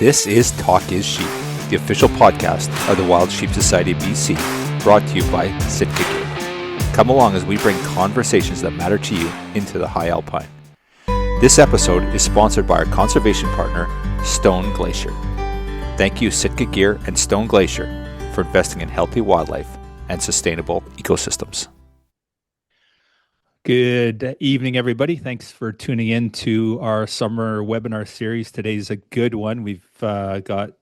This is Talk is Sheep, the official podcast of the Wild Sheep Society BC, brought to you by Sitka Gear. Come along as we bring conversations that matter to you into the high alpine. This episode is sponsored by our conservation partner, Stone Glacier. Thank you, Sitka Gear and Stone Glacier, for investing in healthy wildlife and sustainable ecosystems. Good evening, everybody. Thanks for tuning in to our summer webinar series. Today's a good one. We've got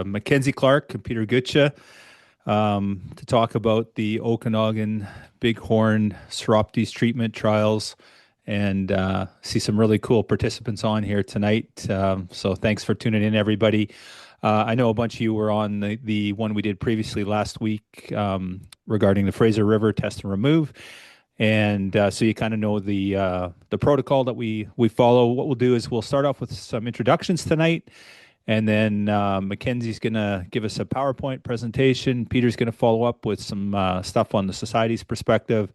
Mackenzie Clarke and Peter Gutche to talk about the Okanagan Bighorn Psoroptes treatment trials and see some really cool participants on here tonight. So thanks for tuning in, everybody. I know a bunch of you were on the one we did previously last week regarding the Fraser River test and remove. And so you kind of know the protocol that we follow. What we'll do is we'll start off with some introductions tonight, and then Mackenzie's going to give us a PowerPoint presentation. Peter's going to follow up with some stuff on the society's perspective,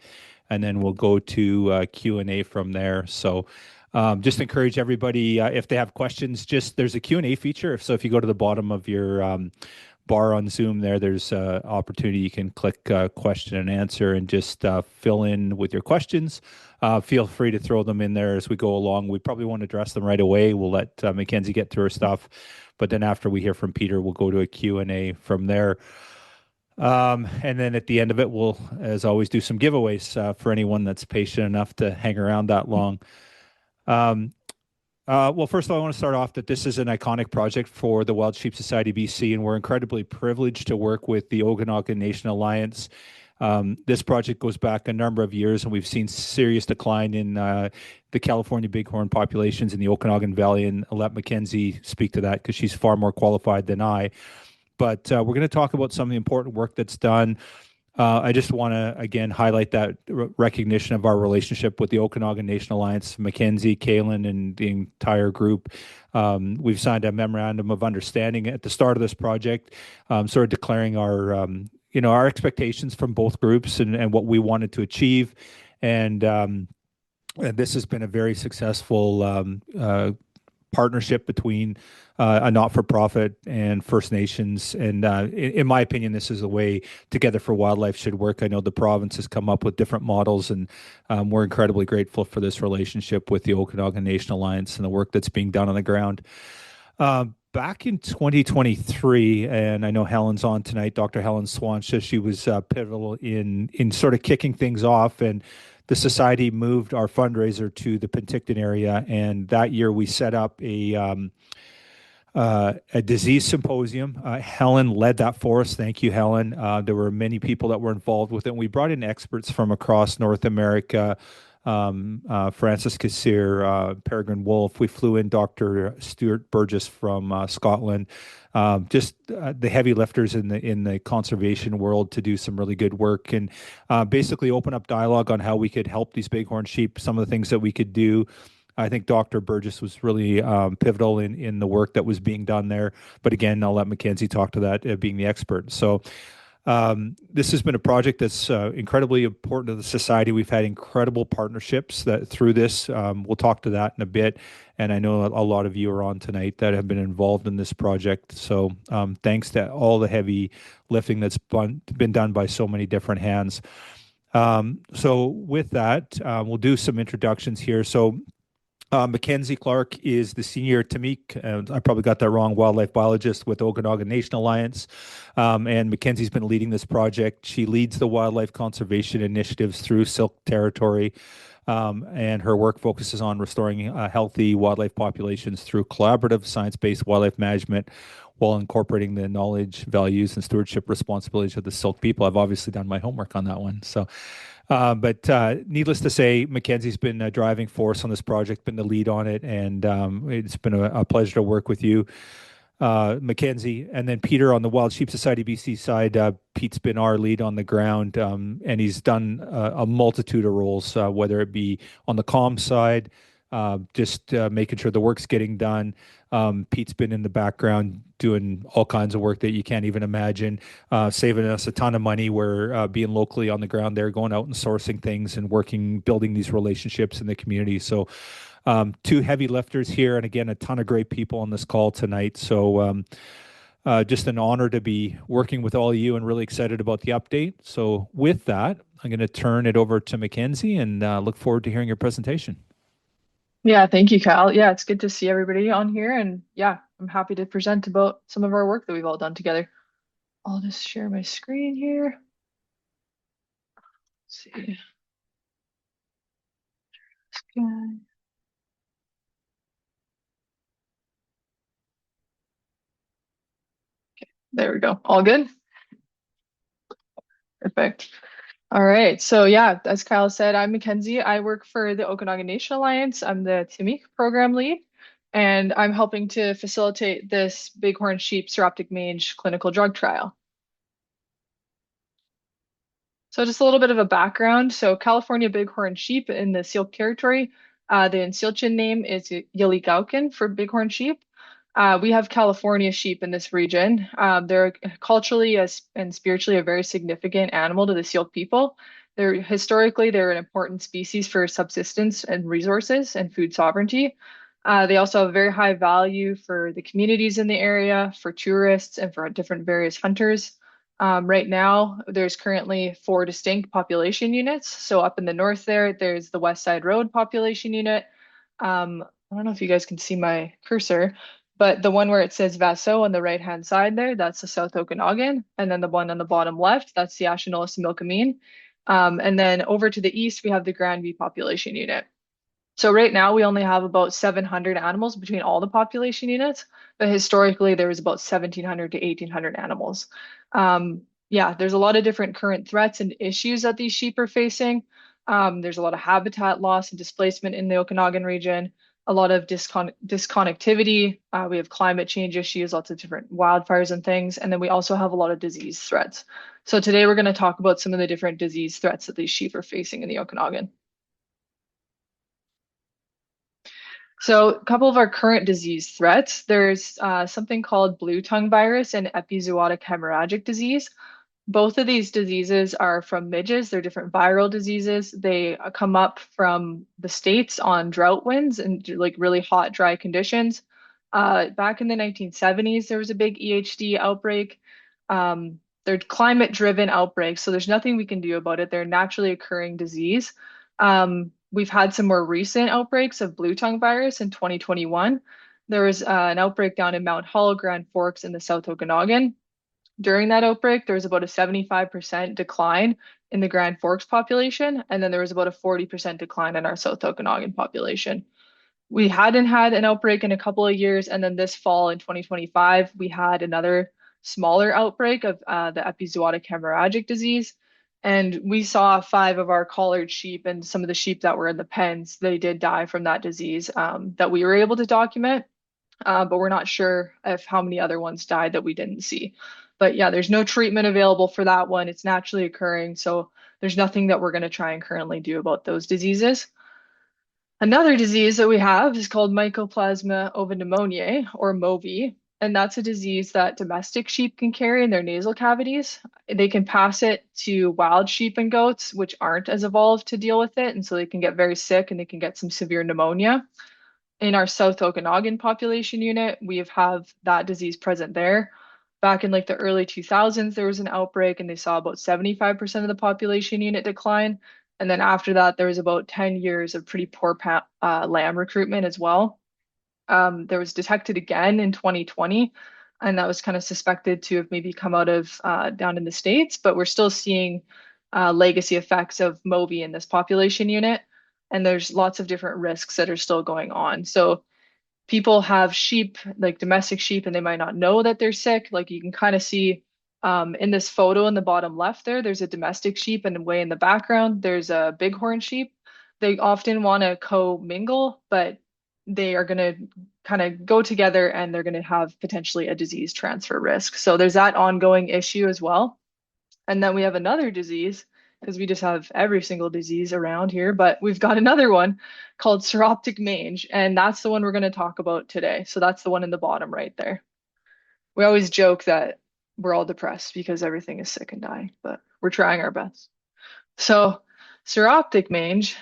and then we'll go to Q&A from there. So just encourage everybody, if they have questions, there's a Q&A feature. So if you go to the bottom of your bar on Zoom there's an opportunity you can click question and answer and just fill in with your questions. Feel free to throw them in there as we go along. We probably won't address them right away. We'll let Mackenzie get through her stuff, but then after we hear from Peter, we'll go to a Q&A from there. And then at the end of it, we'll, as always, do some giveaways for anyone that's patient enough to hang around that long. Well, first of all, I want to start off that this is an iconic project for the Wild Sheep Society BC, and we're incredibly privileged to work with the Okanagan Nation Alliance. This project goes back a number of years, and we've seen serious decline in the California bighorn populations in the Okanagan Valley, and I'll let Mackenzie speak to that because she's far more qualified than I. But we're going to talk about some of the important work that's done. I just want to, again, highlight that recognition of our relationship with the Okanagan Nation Alliance, Mackenzie, Kaylin, and the entire group. We've signed a memorandum of understanding at the start of this project, sort of declaring our expectations from both groups and what we wanted to achieve. And this has been a very successful partnership between a not-for-profit and First Nations. And in my opinion, this is the way Together for Wildlife should work. I know the province has come up with different models, and we're incredibly grateful for this relationship with the Okanagan Nation Alliance and the work that's being done on the ground. Back in 2023, and I know Helen's on tonight, Dr. Helen Swanship, she was pivotal in sort of kicking things off, and the Society moved our fundraiser to the Penticton area, and that year we set up a disease symposium. Helen led that for us. Thank you, Helen. There were many people that were involved with it. And we brought in experts from across North America, Francis Kassir, Peregrine Wolf. We flew in Dr. Stuart Burgess from Scotland, just the heavy lifters in the conservation world to do some really good work and basically open up dialogue on how we could help these bighorn sheep, some of the things that we could do. I think Dr. Burgess was really pivotal in the work that was being done there. But again, I'll let Mackenzie talk to that, being the expert. So this has been a project that's incredibly important to the Society. We've had incredible partnerships through this. We'll talk to that in a bit. And I know a lot of you are on tonight that have been involved in this project. So thanks to all the heavy lifting that's been done by so many different hands. So with that, we'll do some introductions here. So Mackenzie Clarke is the senior Tamik, I probably got that wrong, wildlife biologist with Okanagan Nation Alliance. And Mackenzie's been leading this project. She leads the wildlife conservation initiatives through Silk Territory. And her work focuses on restoring healthy wildlife populations through collaborative science-based wildlife management while incorporating the knowledge, values, and stewardship responsibilities of the Silk people. I've obviously done my homework on that one. So. But needless to say, Mackenzie's been a driving force on this project, been the lead on it, and it's been a pleasure to work with you, Mackenzie. And then Peter on the Wild Sheep Society BC side, Pete's been our lead on the ground, and he's done a multitude of roles, whether it be on the comm side, just making sure the work's getting done. Pete's been in the background doing all kinds of work that you can't even imagine, saving us a ton of money. We're being locally on the ground there, going out and sourcing things and building these relationships in the community. So Two heavy lifters here, and again, a ton of great people on this call tonight. So just an honor to be working with all of you and really excited about the update. So with that, I'm going to turn it over to Mackenzie and look forward to hearing your presentation. Yeah, thank you, Kyle. Yeah, it's good to see everybody on here. And yeah, I'm happy to present about some of our work that we've all done together. I'll just share my screen here. Let's see. Okay, there we go. All good? Perfect. All right. So yeah, as Kyle said, I'm Mackenzie. I work for the Okanagan Nation Alliance. I'm the TME program lead, and I'm helping to facilitate this Bighorn sheep Psoroptic Mange clinical drug trial. So just a little bit of a background. So California bighorn sheep in the Syilx territory, the Insilchin name is Yëligauken for bighorn sheep. We have California sheep in this region. They're culturally and spiritually a very significant animal to the Syilx people. They're an important species for subsistence and resources and food sovereignty. They also have a very high value for the communities in the area, for tourists, and for different various hunters. Right now, there's currently four distinct population units. So up in the north there's the West Side Road population unit. I don't know if you guys can see my cursor, but the one where it says Vaso on the right-hand side there, that's the South Okanagan. And then the one on the bottom left, that's the Ashunola-Similkameen. And then over to the east, we have the Grandview population unit. So right now we only have about 700 animals between all the population units, but historically there was about 1,700 to 1,800 animals. Yeah, there's a lot of different current threats and issues that these sheep are facing. There's a lot of habitat loss and displacement in the Okanagan region, a lot of disconnectivity. We have climate change issues, lots of different wildfires and things, and then we also have a lot of disease threats. So today we're going to talk about some of the different disease threats that these sheep are facing in the Okanagan. So, a couple of our current disease threats. There's something called blue tongue virus and epizootic hemorrhagic disease. Both of these diseases are from midges. They're different viral diseases. They come up from the States on drought winds and like really hot, dry conditions. Back in the 1970s, there was a big EHD outbreak. They're climate-driven outbreaks, so there's nothing we can do about it. They're a naturally occurring disease. We've had some more recent outbreaks of blue tongue virus in 2021. There was an outbreak down in Mount Hull, Grand Forks in the South Okanagan. During that outbreak, there was about a 75% decline in the Grand Forks population, and then there was about a 40% decline in our South Okanagan population. We hadn't had an outbreak in a couple of years, and then this fall in 2025, we had another smaller outbreak of the epizootic hemorrhagic disease. And we saw five of our collared sheep and some of the sheep that were in the pens, they did die from that disease that we were able to document. But we're not sure if how many other ones died that we didn't see. But yeah, there's no treatment available for that one. It's naturally occurring, so there's nothing that we're going to try and currently do about those diseases. Another disease that we have is called Mycoplasma ovinemoniae, or MOVI, and that's a disease that domestic sheep can carry in their nasal cavities. They can pass it to wild sheep and goats, which aren't as evolved to deal with it, and so they can get very sick and they can get some severe pneumonia. In our South Okanagan population unit, we have that disease present there. Back in like the early 2000s, there was an outbreak and they saw about 75% of the population unit decline. And then after that, there was about 10 years of pretty poor lamb recruitment as well. There was detected again in 2020, and that was kind of suspected to have maybe come out of down in the States, but we're still seeing legacy effects of MOVI in this population unit. And there's lots of different risks that are still going on. So people have sheep, like domestic sheep, and they might not know that they're sick. Like you can kind of see in this photo in the bottom left there's a domestic sheep, and way in the background, there's a bighorn sheep. They often want to co-mingle, but they are going to kind of go together and they're going to have potentially a disease transfer risk. So there's that ongoing issue as well. And then we have another disease because we just have every single disease around here, but we've got another one called Psoroptic Mange, and that's the one we're going to talk about today. So that's the one in the bottom right there. We always joke that we're all depressed because everything is sick and dying, but we're trying our best. So Psoroptic mange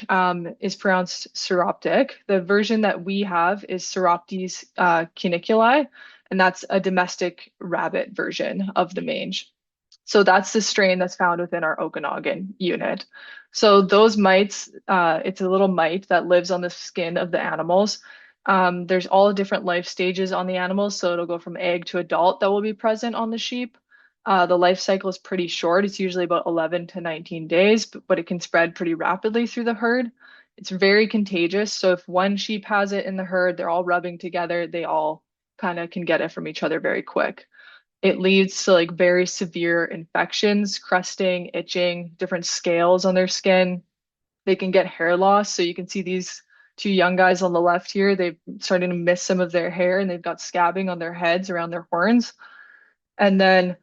is pronounced Psoroptic. The version that we have is Psoroptes cuniculi, and that's a domestic rabbit version of the mange. So that's the strain that's found within our Okanagan unit. So those mites, it's a little mite that lives on the skin of the animals. There's all different life stages on the animals, so it'll go from egg to adult that will be present on the sheep. The life cycle is pretty short. It's usually about 11 to 19 days, but it can spread pretty rapidly through the herd. It's very contagious. So if one sheep has it in the herd, they're all rubbing together, they all kind of can get it from each other very quick. It leads to like very severe infections, crusting, itching, different scales on their skin. They can get hair loss. So you can see these two young guys on the left here, they've started to miss some of their hair and they've got scabbing on their heads around their horns. And then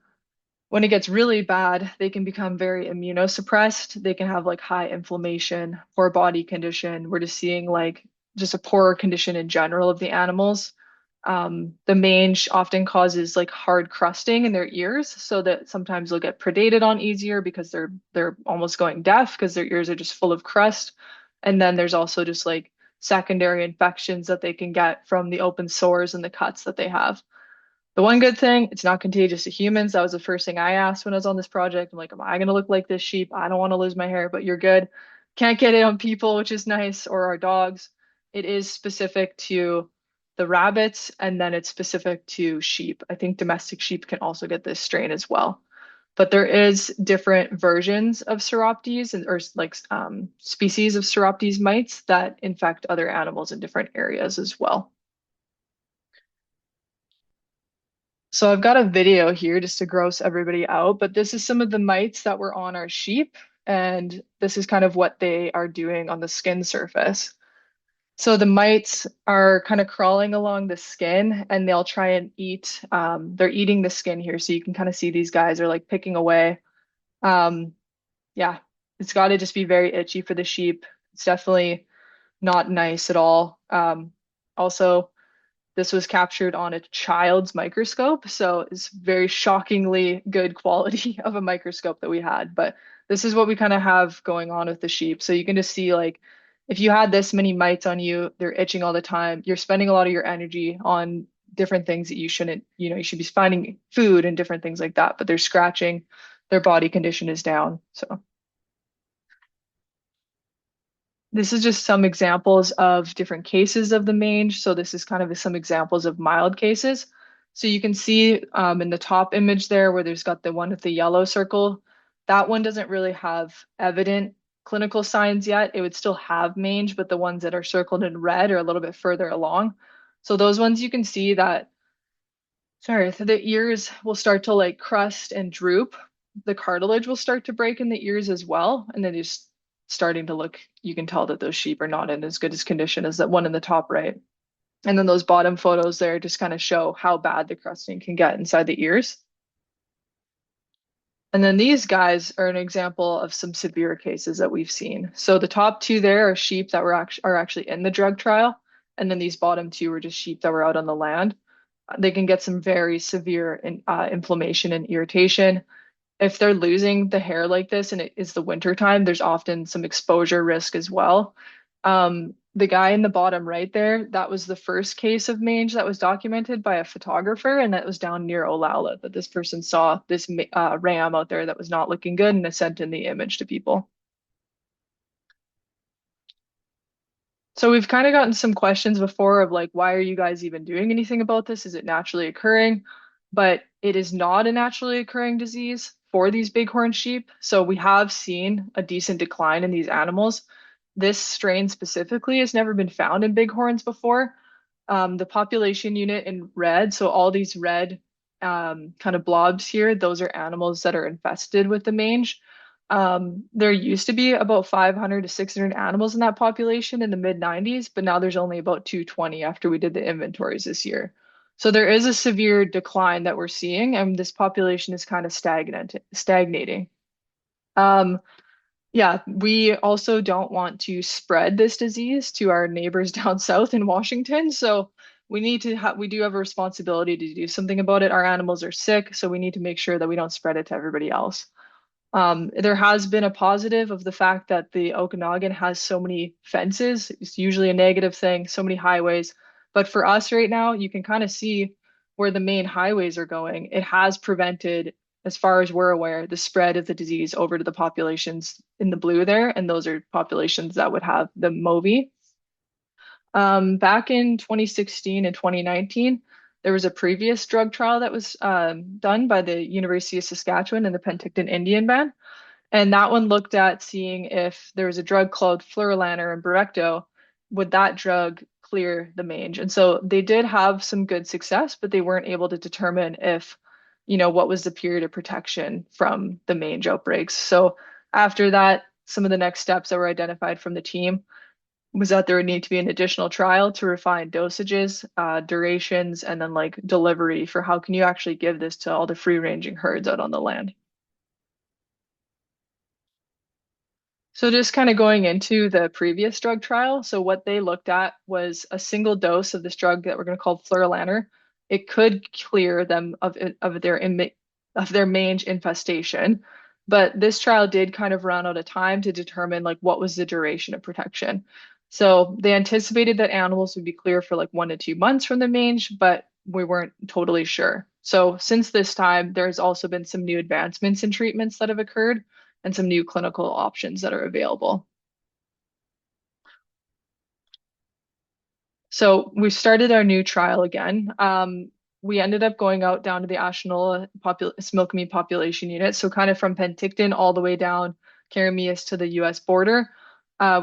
when it gets really bad, they can become very immunosuppressed. They can have like high inflammation, poor body condition. We're just seeing like just a poorer condition in general of the animals. The mange often causes like hard crusting in their ears, so that sometimes they'll get predated on easier because they're almost going deaf because their ears are just full of crust. And then there's also just like secondary infections that they can get from the open sores and the cuts that they have. The one good thing, it's not contagious to humans. That was the first thing I asked when I was on this project. I'm like, am I going to look like this sheep? I don't want to lose my hair, but you're good. Can't get it on people, which is nice, or our dogs. It is specific to the rabbits, and then it's specific to sheep. I think domestic sheep can also get this strain as well. But there is different versions of Psoroptes or like species of Psoroptes mites that infect other animals in different areas as well. So I've got a video here just to gross everybody out, but this is some of the mites that were on our sheep, and this is kind of what they are doing on the skin surface. So the mites are kind of crawling along the skin and they'll try and eat, they're eating the skin here. So you can kind of see these guys are like picking away. Um, yeah, it's got to just be very itchy for the sheep. It's definitely not nice at all. Also, this was captured on a child's microscope, so it's very shockingly good quality of a microscope that we had. But this is what we kind of have going on with the sheep. So you can just see like if you had this many mites on you, they're itching all the time. You're spending a lot of your energy on different things that you shouldn't, you should be finding food and different things like that, but they're scratching, their body condition is down. So this is just some examples of different cases of the mange. So this is kind of some examples of mild cases. So you can see in the top image there where there's got the one with the yellow circle, that one doesn't really have evident clinical signs yet. It would still have mange, but the ones that are circled in red are a little bit further along. So those ones you can see that, sorry, the ears will start to like crust and droop. The cartilage will start to break in the ears as well. And then just starting to look, you can tell that those sheep are not in as good as condition as that one in the top right. And then those bottom photos there just kind of show how bad the crusting can get inside the ears. And then these guys are an example of some severe cases that we've seen. So the top two there are sheep that are actually in the drug trial. And then these bottom two were just sheep that were out on the land. They can get some very severe inflammation and irritation. If they're losing the hair like this and it is the winter time, there's often some exposure risk as well. The guy in the bottom right there, that was the first case of mange that was documented by a photographer, and that was down near Olalla that this person saw this ram out there that was not looking good and sent in the image to people. So we've kind of gotten some questions before of like, why are you guys even doing anything about this? Is it naturally occurring? But it is not a naturally occurring disease for these bighorn sheep. So we have seen a decent decline in these animals. This strain specifically has never been found in bighorns before. The population unit in red, so all these red kind of blobs here, those are animals that are infested with the mange. There used to be about 500 to 600 animals in that population in the mid 90s, but now there's only about 220 after we did the inventories this year. So there is a severe decline that we're seeing, and this population is kind of stagnating. Yeah, we also don't want to spread this disease to our neighbors down south in Washington. So we do have a responsibility to do something about it. Our animals are sick, so we need to make sure that we don't spread it to everybody else. There has been a positive of the fact that the Okanagan has so many fences. It's usually a negative thing, so many highways. But for us right now, you can kind of see where the main highways are going. It has prevented, as far as we're aware, the spread of the disease over to the populations in the blue there. And those are populations that would have the MOVI. Back in 2016 and 2019, there was a previous drug trial that was done by the University of Saskatchewan and the Penticton Indian Band. And that one looked at seeing if there was a drug called fluralaner and Bravecto, would that drug clear the mange? And so they did have some good success, but they weren't able to determine if, what was the period of protection from the mange outbreaks. So after that, some of the next steps that were identified from the team was that there would need to be an additional trial to refine dosages, durations, and then like delivery for how can you actually give this to all the free-ranging herds out on the land. So just kind of going into the previous drug trial. So what they looked at was a single dose of this drug that we're going to call fluralaner. It could clear them of their mange infestation, but this trial did kind of run out of time to determine like what was the duration of protection. So they anticipated that animals would be clear for like 1 to 2 months from the mange, but we weren't totally sure. So since this time, there's also been some new advancements in treatments that have occurred and some new clinical options that are available. So we started our new trial again. We ended up going out down to the Ashenola Smilkamee population unit. So kind of from Penticton all the way down Carameas to the US border.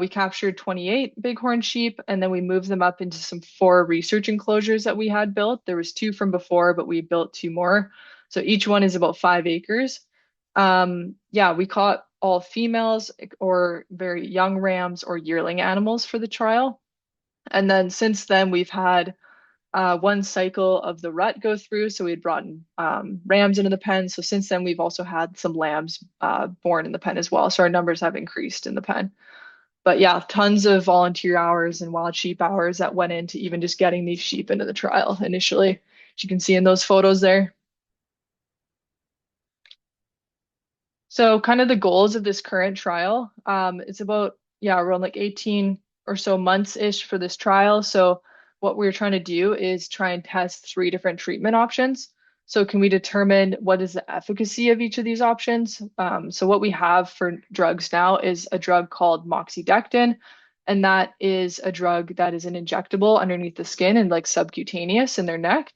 We captured 28 bighorn sheep and then we moved them up into some 4 research enclosures that we had built. There was 2 from before, but we built 2 more. So each one is about 5 acres. Yeah, we caught all females or very young rams or yearling animals for the trial. And then since then, we've had 1 cycle of the rut go through. So we had brought in, rams into the pen. So since then, we've also had some lambs born in the pen as well. So our numbers have increased in the pen. But yeah, tons of volunteer hours and wild sheep hours that went into even just getting these sheep into the trial initially, as you can see in those photos there. So kind of the goals of this current trial, it's about, yeah, around like 18 or so months-ish for this trial. So what we're trying to do is try and test 3 different treatment options. So can we determine what is the efficacy of each of these options? So what we have for drugs now is a drug called moxidectin, and that is a drug that is an injectable underneath the skin and like subcutaneous in their neck.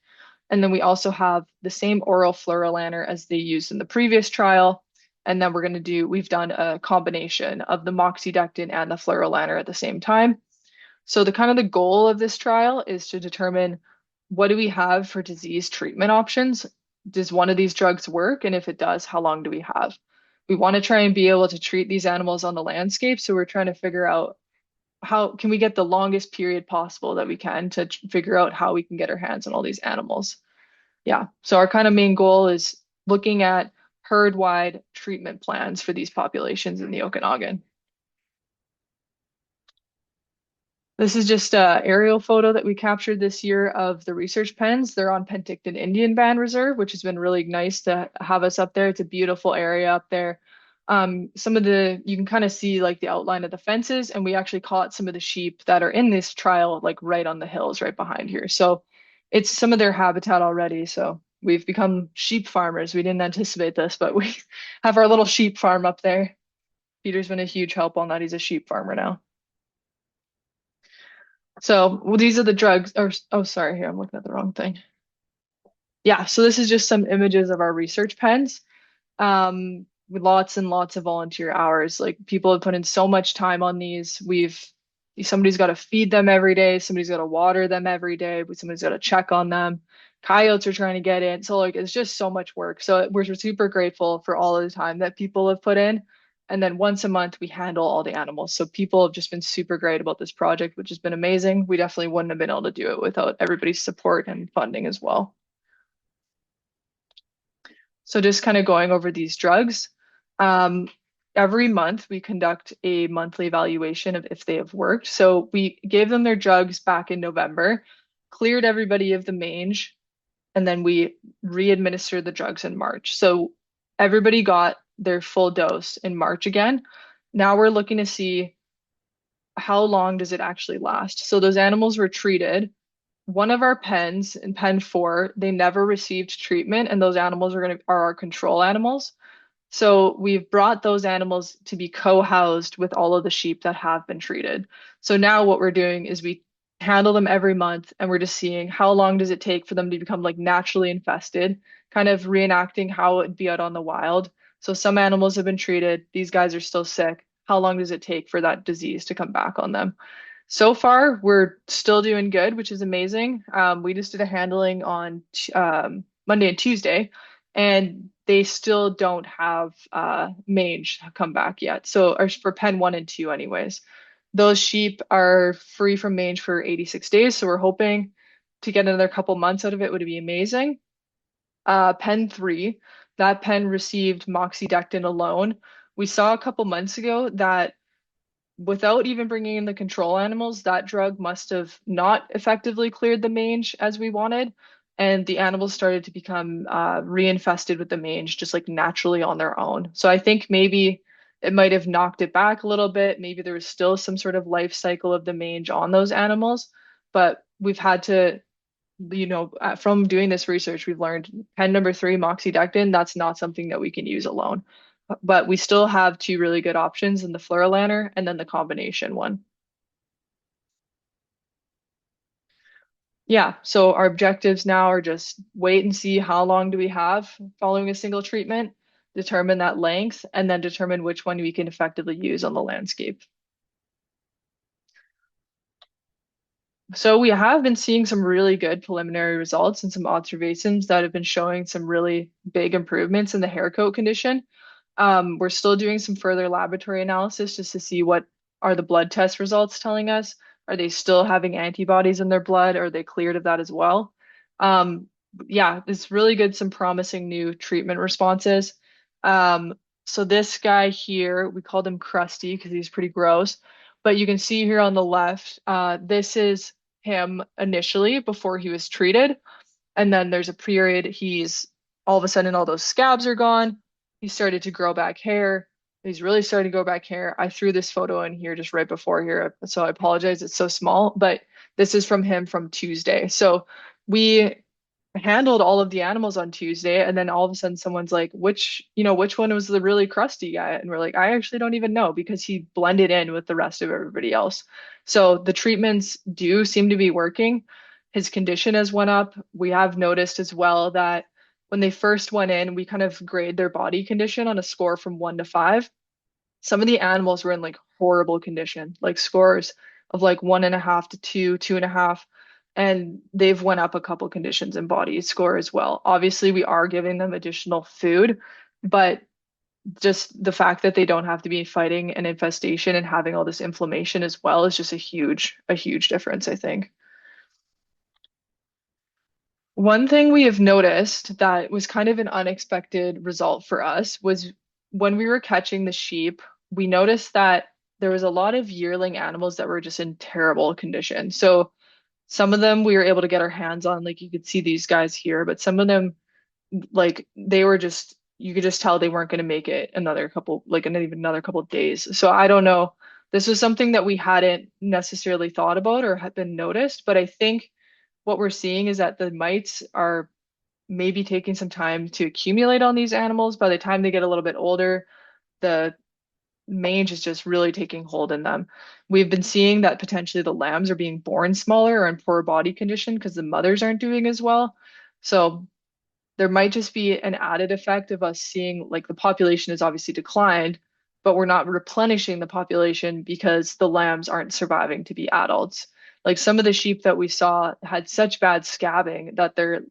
And then we also have the same oral fluralaner as they used in the previous trial. And then we've done a combination of the moxidectin and the fluralaner at the same time. So the kind of the goal of this trial is to determine what do we have for disease treatment options? Does one of these drugs work? And if it does, how long do we have? We want to try and be able to treat these animals on the landscape. So we're trying to figure out how can we get the longest period possible that we can to figure out how we can get our hands on all these animals. Yeah. So our kind of main goal is looking at herd-wide treatment plans for these populations in the Okanagan. This is just an aerial photo that we captured this year of the research pens. They're on Penticton Indian Band Reserve, which has been really nice to have us up there. It's a beautiful area up there. You can kind of see like the outline of the fences, and we actually caught some of the sheep that are in this trial, like right on the hills right behind here. So it's some of their habitat already. So we've become sheep farmers. We didn't anticipate this, but we have our little sheep farm up there. Peter's been a huge help on that. He's a sheep farmer now. So well, these are the drugs, or oh, sorry, here I'm looking at the wrong thing. Yeah, so this is just some images of our research pens. With lots and lots of volunteer hours. Like people have put in so much time on these. Somebody's got to feed them every day, somebody's got to water them every day, but somebody's got to check on them. Coyotes are trying to get in. So like it's just so much work. So we're super grateful for all of the time that people have put in. And then once a month, we handle all the animals. So people have just been super great about this project, which has been amazing. We definitely wouldn't have been able to do it without everybody's support and funding as well. So just kind of going over these drugs. Um, every month, we conduct a monthly evaluation of if they have worked. So we gave them their drugs back in November, cleared everybody of the mange, and then we re-administered the drugs in March. So everybody got their full dose in March again. Now we're looking to see how long does it actually last. So those animals were treated. One of our pens in pen 4, they never received treatment, and those animals are our control animals. So we've brought those animals to be co-housed with all of the sheep that have been treated. So now what we're doing is we handle them every month and we're just seeing how long does it take for them to become like naturally infested, kind of reenacting how it'd be out on the wild. So some animals have been treated, these guys are still sick. How long does it take for that disease to come back on them? So far, we're still doing good, which is amazing. We just did a handling on Monday and Tuesday, and they still don't have mange come back yet. So, or for pen 1 and 2, anyways, those sheep are free from mange for 86 days. So we're hoping to get another couple months out of it would be amazing. Pen 3, that pen received moxidectin alone. We saw a couple months ago that without even bringing in the control animals, that drug must have not effectively cleared the mange as we wanted. And the animals started to become reinfested with the mange just like naturally on their own. So I think maybe it might have knocked it back a little bit. Maybe there was still some sort of life cycle of the mange on those animals. But we've had to, from doing this research, we've learned pen number 3, moxidectin, that's not something that we can use alone. But we still have two really good options in the fluralaner and then the combination one. Yeah, so our objectives now are just wait and see how long do we have following a single treatment, determine that length, and then determine which one we can effectively use on the landscape. So we have been seeing some really good preliminary results and some observations that have been showing some really big improvements in the hair coat condition. We're still doing some further laboratory analysis just to see what are the blood test results telling us. Are they still having antibodies in their blood? Are they cleared of that as well? Um, yeah, it's really good, some promising new treatment responses. Um, so this guy here, we called him Crusty because he's pretty gross. But you can see here on the left, this is him initially before he was treated. And then there's a period he's all of a sudden all those scabs are gone. He started to grow back hair. He's really starting to grow back hair. I threw this photo in here just right before here, so I apologize. It's so small, but this is from him from Tuesday. So we handled all of the animals on Tuesday, and then all of a sudden someone's like, which one was the really crusty guy? And we're like, I actually don't even know because he blended in with the rest of everybody else. So the treatments do seem to be working. His condition has went up. We have noticed as well that when they first went in, we kind of grade their body condition on a score from 1 to 5. Some of the animals were in like horrible condition, like scores of like 1.5 to 2, 2.5, and they've went up a couple conditions in body score as well. Obviously, we are giving them additional food, but just the fact that they don't have to be fighting an infestation and having all this inflammation as well is just a huge difference, I think. One thing we have noticed that was kind of an unexpected result for us was when we were catching the sheep, we noticed that there was a lot of yearling animals that were just in terrible condition. So some of them we were able to get our hands on, like you could see these guys here, but some of them, like they were just, you could just tell they weren't going to make it another couple, like even another couple of days. So I don't know. This was something that we hadn't necessarily thought about or had been noticed, but I think what we're seeing is that the mites are maybe taking some time to accumulate on these animals. By the time they get a little bit older, the mange is just really taking hold in them. We've been seeing that potentially the lambs are being born smaller or in poor body condition because the mothers aren't doing as well. So there might just be an added effect of us seeing like the population has obviously declined, but we're not replenishing the population because the lambs aren't surviving to be adults. Like some of the sheep that we saw had such bad scabbing that their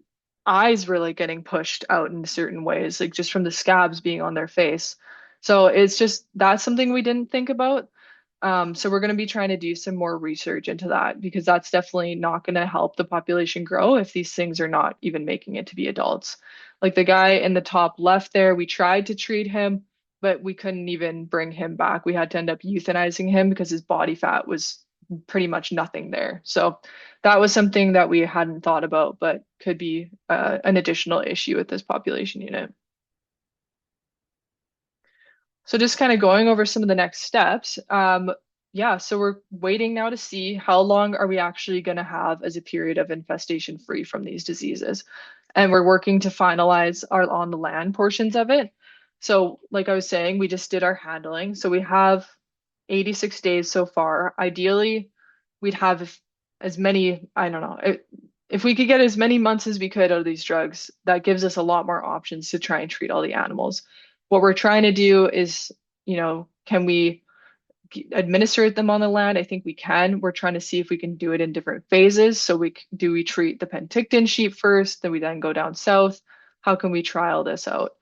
eyes were like getting pushed out in certain ways, like just from the scabs being on their face. So it's just that's something we didn't think about. So we're going to be trying to do some more research into that because that's definitely not going to help the population grow if these things are not even making it to be adults. Like the guy in the top left there, we tried to treat him, but we couldn't even bring him back. We had to end up euthanizing him because his body fat was pretty much nothing there. So that was something that we hadn't thought about, but could be an additional issue with this population unit. So just kind of going over some of the next steps. Yeah, so we're waiting now to see how long are we actually going to have as a period of infestation free from these diseases. And we're working to finalize our on the land portions of it. So, like I was saying, we just did our handling. So we have 86 days so far. Ideally, we'd have as many, I don't know, if we could get as many months as we could out of these drugs, that gives us a lot more options to try and treat all the animals. What we're trying to do is, can we administer them on the land? I think we can. We're trying to see if we can do it in different phases. So we treat the Penticton sheep first, then we then go down south. How can we trial this out?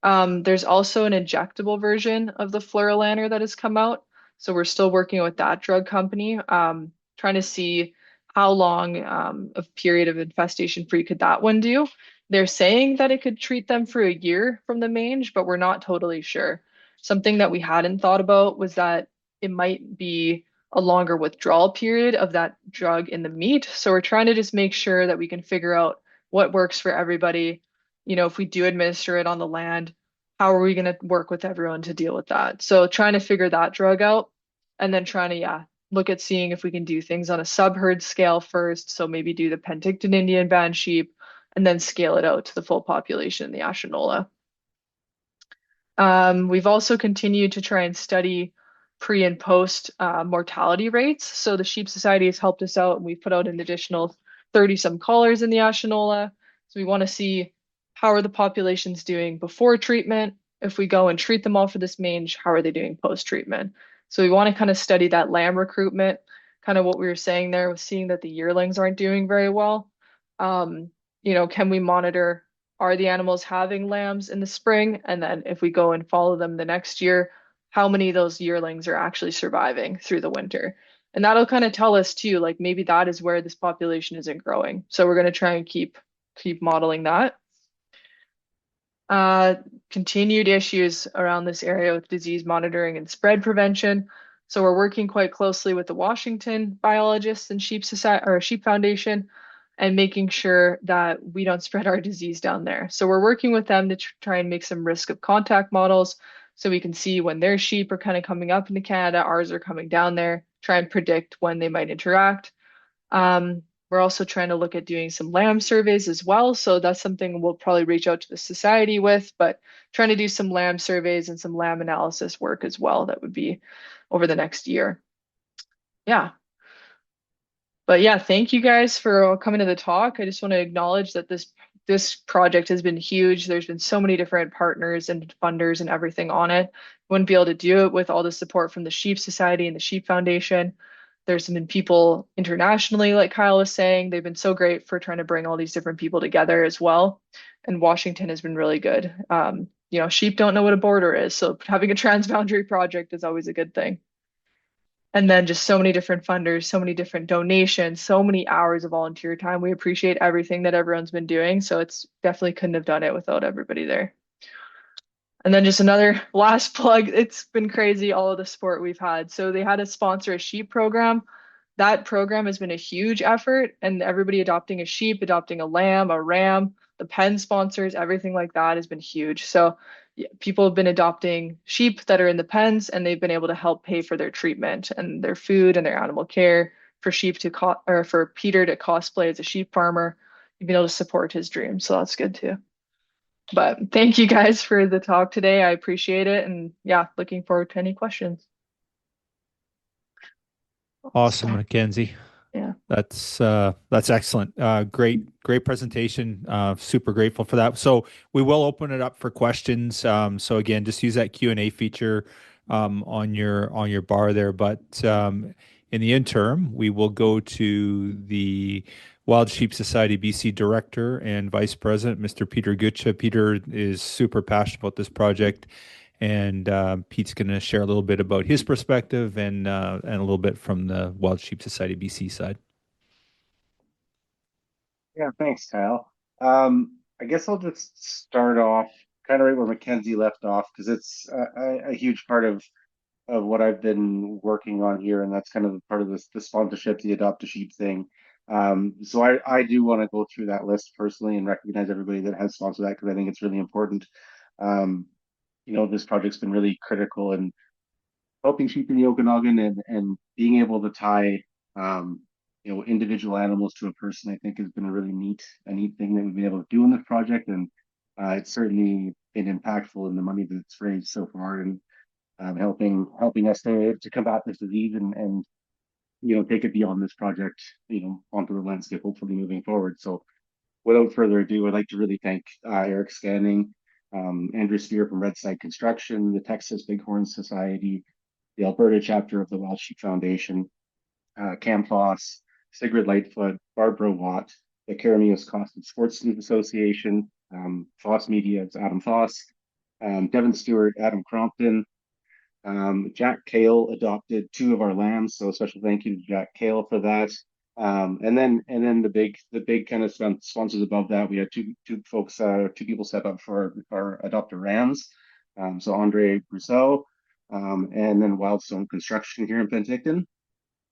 There's also an injectable version of the fluralaner that has come out. So we're still working with that drug company, trying to see how long a period of infestation free could that one do. They're saying that it could treat them for a year from the mange, but we're not totally sure. Something that we hadn't thought about was that it might be a longer withdrawal period of that drug in the meat. So we're trying to just make sure that we can figure out what works for everybody. If we do administer it on the land, how are we going to work with everyone to deal with that? So trying to figure that drug out and then trying to, yeah, look at seeing if we can do things on a subherd scale first. So maybe do the Penticton Indian Band sheep and then scale it out to the full population in the Ashinola. We've also continued to try and study pre and post mortality rates. So the Sheep Society has helped us out, and we've put out an additional 30 some collars in the Ashinola. So we want to see how are the populations doing before treatment. If we go and treat them all for this mange, how are they doing post treatment? So we want to kind of study that lamb recruitment, kind of what we were saying there with seeing that the yearlings aren't doing very well. Can we monitor, are the animals having lambs in the spring? And then if we go and follow them the next year, how many of those yearlings are actually surviving through the winter? And that'll kind of tell us too, like maybe that is where this population isn't growing. So we're going to try and keep modeling that. Uh, Continued issues around this area with disease monitoring and spread prevention. So we're working quite closely with the Washington biologists and Sheep Society or Sheep Foundation and making sure that we don't spread our disease down there. So we're working with them to try and make some risk of contact models so we can see when their sheep are kind of coming up into Canada, ours are coming down there, try and predict when they might interact. We're also trying to look at doing some lamb surveys as well. So that's something we'll probably reach out to the society with, but trying to do some lamb surveys and some lamb analysis work as well. That would be over the next year. Yeah. But yeah, thank you guys for coming to the talk. I just want to acknowledge that this project has been huge. There's been so many different partners and funders and everything on it. Wouldn't be able to do it with all the support from the Sheep Society and the Sheep Foundation. There's been people internationally, like Kyle was saying, they've been so great for trying to bring all these different people together as well. And Washington has been really good. Sheep don't know what a border is, so having a transboundary project is always a good thing. And then just so many different funders, so many different donations, so many hours of volunteer time. We appreciate everything that everyone's been doing. So it's definitely couldn't have done it without everybody there. And then just another last plug. It's been crazy, all of the support we've had. So they had to sponsor a sheep program. That program has been a huge effort, and everybody adopting a sheep, adopting a lamb, a ram, the pen sponsors, everything like that has been huge. So yeah, people have been adopting sheep that are in the pens, and they've been able to help pay for their treatment and their food and their animal care for or for Peter to cosplay as a sheep farmer. You've been able to support his dream, so that's good too. But thank you guys for the talk today. I appreciate it. And yeah, looking forward to any questions. Awesome, So, Mackenzie. yeah. That's excellent. Great presentation. Super grateful for that. So we will open it up for questions. So again, just use that Q&A feature on your bar there. But in the interim, we will go to the Wild Sheep Society BC Director and Vice President, Mr. Peter Gutche. Peter is super passionate about this project, and Pete's going to share a little bit about his perspective and a little bit from the Wild Sheep Society BC side. Yeah, thanks, Kyle. I guess I'll just start off kind of right where Mackenzie left off because it's a huge part of what I've been working on here, and that's kind of part of the sponsorship, the adopt a sheep thing. So I do want to go through that list personally and recognize everybody that has sponsored that because I think it's really important. Um, this project's been really critical in helping sheep in the Okanagan and being able to tie individual animals to a person. I think has been a neat thing that we've been able to do in this project, and it's certainly been impactful in the money that's raised so far, and helping us to combat this disease and take it beyond this project, onto the landscape, hopefully moving forward. So without further ado, I'd like to really thank Eric Scanning, Andrew Spear from Red Side Construction, the Texas Bighorn Society, the Alberta chapter of the Wild Sheep Foundation, Cam Foss, Sigrid Lightfoot, Barbara Watt, the Carameus Costed Sportsman's Association, Foss Media, it's Adam Foss, Devin Stewart, Adam Crompton, Jack Kale adopted two of our lambs, so a special thank you to Jack Kale for that. And then the big kind of sponsors above that, we had two people step up for our adopted rams. So Andre Brousseau, and then Wildstone Construction here in Penticton.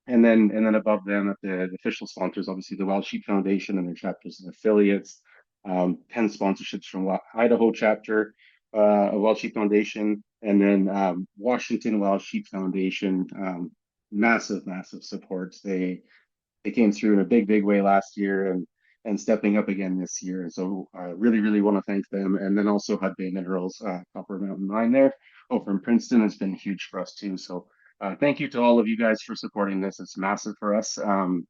And then above them at the official sponsors, obviously the Wild Sheep Foundation and their chapters and affiliates, 10 sponsorships from Idaho chapter of Wild Sheep Foundation, and then Washington Wild Sheep Foundation, massive support. They came through in a big way last year and stepping up again this year. And so I really want to thank them. And then also Hudbay Minerals, Copper Mountain Mine there over in Princeton has been huge for us too. So thank you to all of you guys for supporting this. It's massive for us. And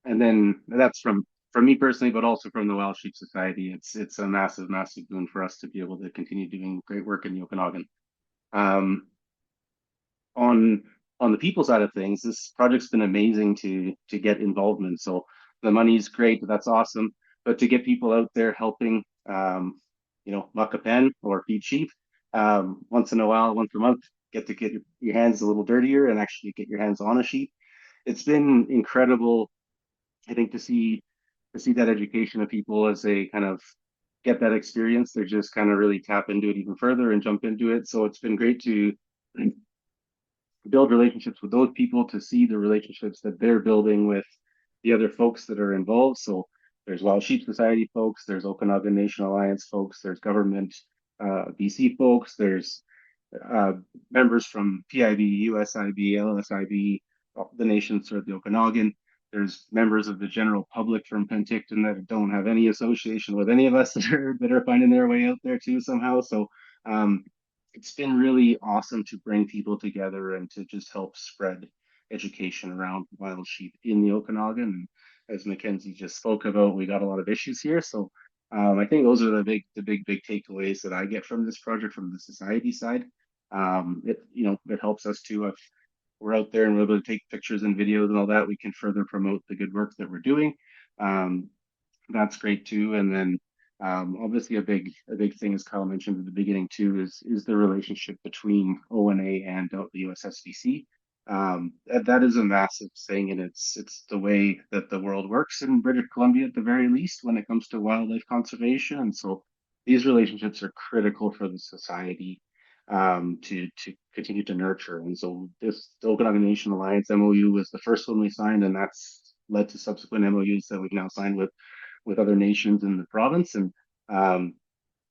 then that's from me personally, but also from the Wild Sheep Society. It's a massive boon for us to be able to continue doing great work in the Okanagan. Um, on the people side of things, this project's been amazing to get involvement. So the money's great, that's awesome. But to get people out there helping, muck a pen or feed sheep, once in a while, once a month, get your hands a little dirtier and actually get your hands on a sheep. It's been incredible, I think, to see that education of people as they kind of get that experience. They're just kind of really tap into it even further and jump into it. So it's been great to build relationships with those people, to see the relationships that they're building with the other folks that are involved. So there's Wild Sheep Society folks, there's Okanagan Nation Alliance folks, there's government BC folks, there's members from PIB, USIB, LSIB, the nations of the Okanagan. There's members of the general public from Penticton that don't have any association with any of us that are finding their way out there too somehow. So it's been really awesome to bring people together and to just help spread education around wild sheep in the Okanagan. And as Mackenzie just spoke about, we got a lot of issues here. So I think those are the big takeaways that I get from this project from the society side. It helps us too. If we're out there and we're able to take pictures and videos and all that, we can further promote the good work that we're doing. That's great too. And then obviously a big thing, as Kyle mentioned at the beginning too, is the relationship between ONA and the USSVC. That is a massive thing, and it's the way that the world works in British Columbia at the very least when it comes to wildlife conservation. And so these relationships are critical for the society to continue to nurture. And so the Okanagan Nation Alliance MOU was the first one we signed, and that's led to subsequent MOUs that we've now signed with other nations in the province. And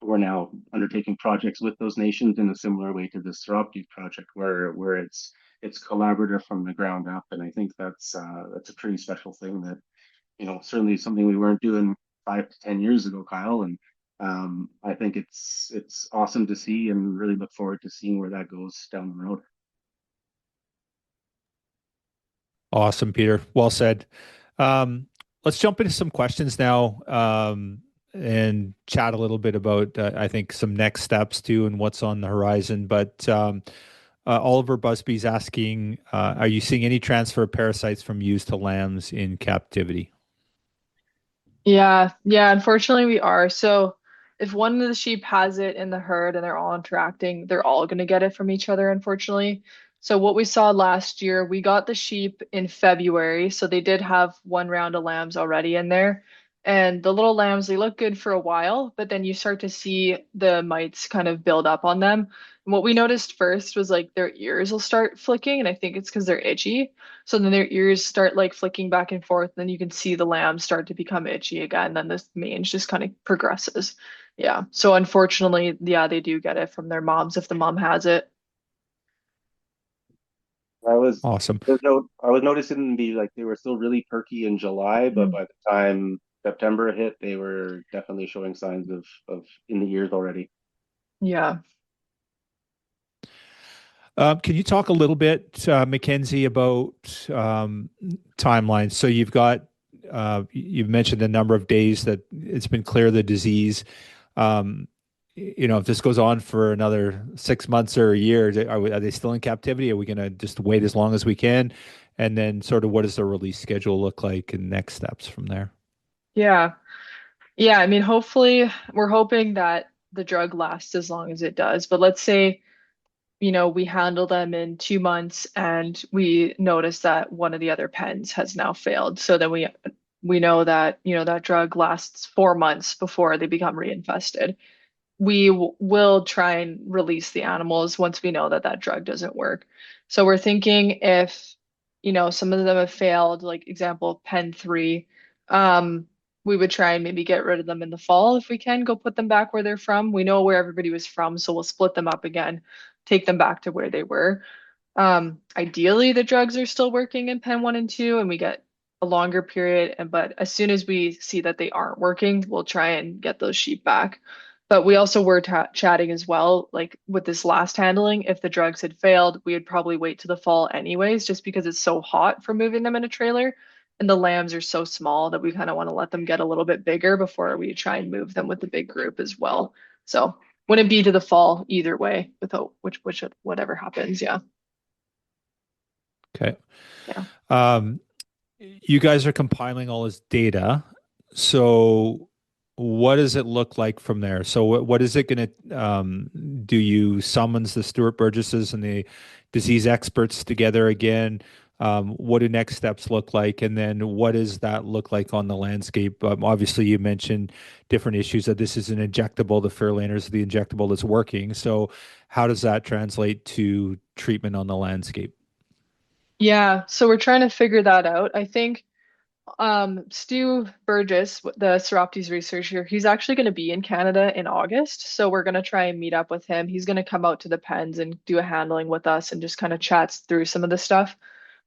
we're now undertaking projects with those nations in a similar way to the Psoroptes project, where it's collaborative from the ground up. And I think that's a pretty special thing that, certainly something we weren't doing 5 to 10 years ago, Kyle. And I think it's awesome to see, and really look forward to seeing where that goes down the road. Awesome, Peter. Well said. Let's jump into some questions now, and chat a little bit about, I think, some next steps too and what's on the horizon. But Oliver Busby's asking, are you seeing any transfer of parasites from ewes to lambs in captivity? Yeah, unfortunately we are. So if one of the sheep has it in the herd and they're all interacting, they're all going to get it from each other, unfortunately. So what we saw last year, we got the sheep in February, so they did have one round of lambs already in there. And the little lambs, they look good for a while, but then you start to see the mites kind of build up on them. And what we noticed first was like their ears will start flicking, and I think it's because they're itchy. So then their ears start like flicking back and forth, and then you can see the lambs start to become itchy again. Then this mange just kind of progresses. Yeah. So unfortunately, yeah, they do get it from their moms if the mom has it. I was Awesome. I was noticing them be like they were still really perky in July, but Mhm. by the time September hit, they were definitely showing signs of in the ears already. Yeah. Can you talk a little bit, Mackenzie, about timelines? So you've mentioned the number of days that it's been clear of the disease. Um, if this goes on for another 6 months or a year, are they still in captivity? Are we going to just wait as long as we can? And then sort of what does the release schedule look like and next steps from there? Yeah. Yeah. I mean, hopefully, we're hoping that the drug lasts as long as it does. But let's say we handle them in 2 months and we notice that one of the other pens has now failed. So then we know that, that drug lasts 4 months before they become reinfested. We will try and release the animals once we know that that drug doesn't work. So we're thinking if, some of them have failed, like example, pen three, um, we would try and maybe get rid of them in the fall if we can, go put them back where they're from. We know where everybody was from, so we'll split them up again, take them back to where they were. Ideally, the drugs are still working in pen one and two, and we get a longer period. But as soon as we see that they aren't working, we'll try and get those sheep back. But we also were chatting as well, like with this last handling, if the drugs had failed, we would probably wait to the fall anyways, just because it's so hot for moving them in a trailer. And the lambs are so small that we kind of want to let them get a little bit bigger before we try and move them with the big group as well. So wouldn't be to the fall either way, without which whatever happens. Yeah. Okay. Yeah. Um, you guys are compiling all this data. So what does it look like from there? So what is it going to do you summons the Stuart Burgesses and the disease experts together again? What do next steps look like? And then what does that look like on the landscape? Obviously, you mentioned different issues that this is an injectable, the fluralaner is the injectable that's working. So how does that translate to treatment on the landscape? Yeah, so we're trying to figure that out. I think Stu Burgess, the Psoroptes researcher, he's actually going to be in Canada in August. So we're going to try and meet up with him. He's going to come out to the pens and do a handling with us and just kind of chats through some of the stuff.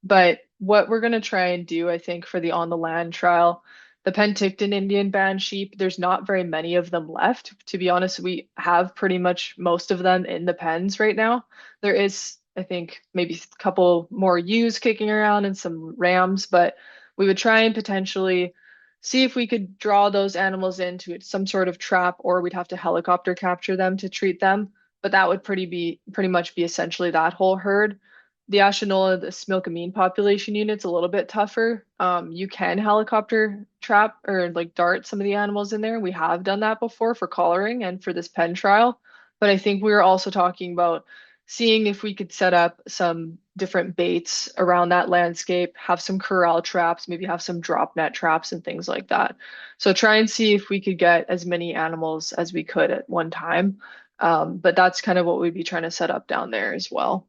But what we're going to try and do, I think, for the on the land trial, the Penticton Indian Band sheep, there's not very many of them left. To be honest, we have pretty much most of them in the pens right now. There is, I think, maybe a couple more ewes kicking around and some rams, but we would try and potentially see if we could draw those animals into some sort of trap, or we'd have to helicopter capture them to treat them. But that would pretty much be essentially that whole herd. The Ashinola, the Smilkameen population unit's a little bit tougher. You can helicopter trap or like dart some of the animals in there. We have done that before for collaring and for this pen trial. But I think we were also talking about seeing if we could set up some different baits around that landscape, have some corral traps, maybe have some drop net traps and things like that. So try and see if we could get as many animals as we could at one time. But that's kind of what we'd be trying to set up down there as well.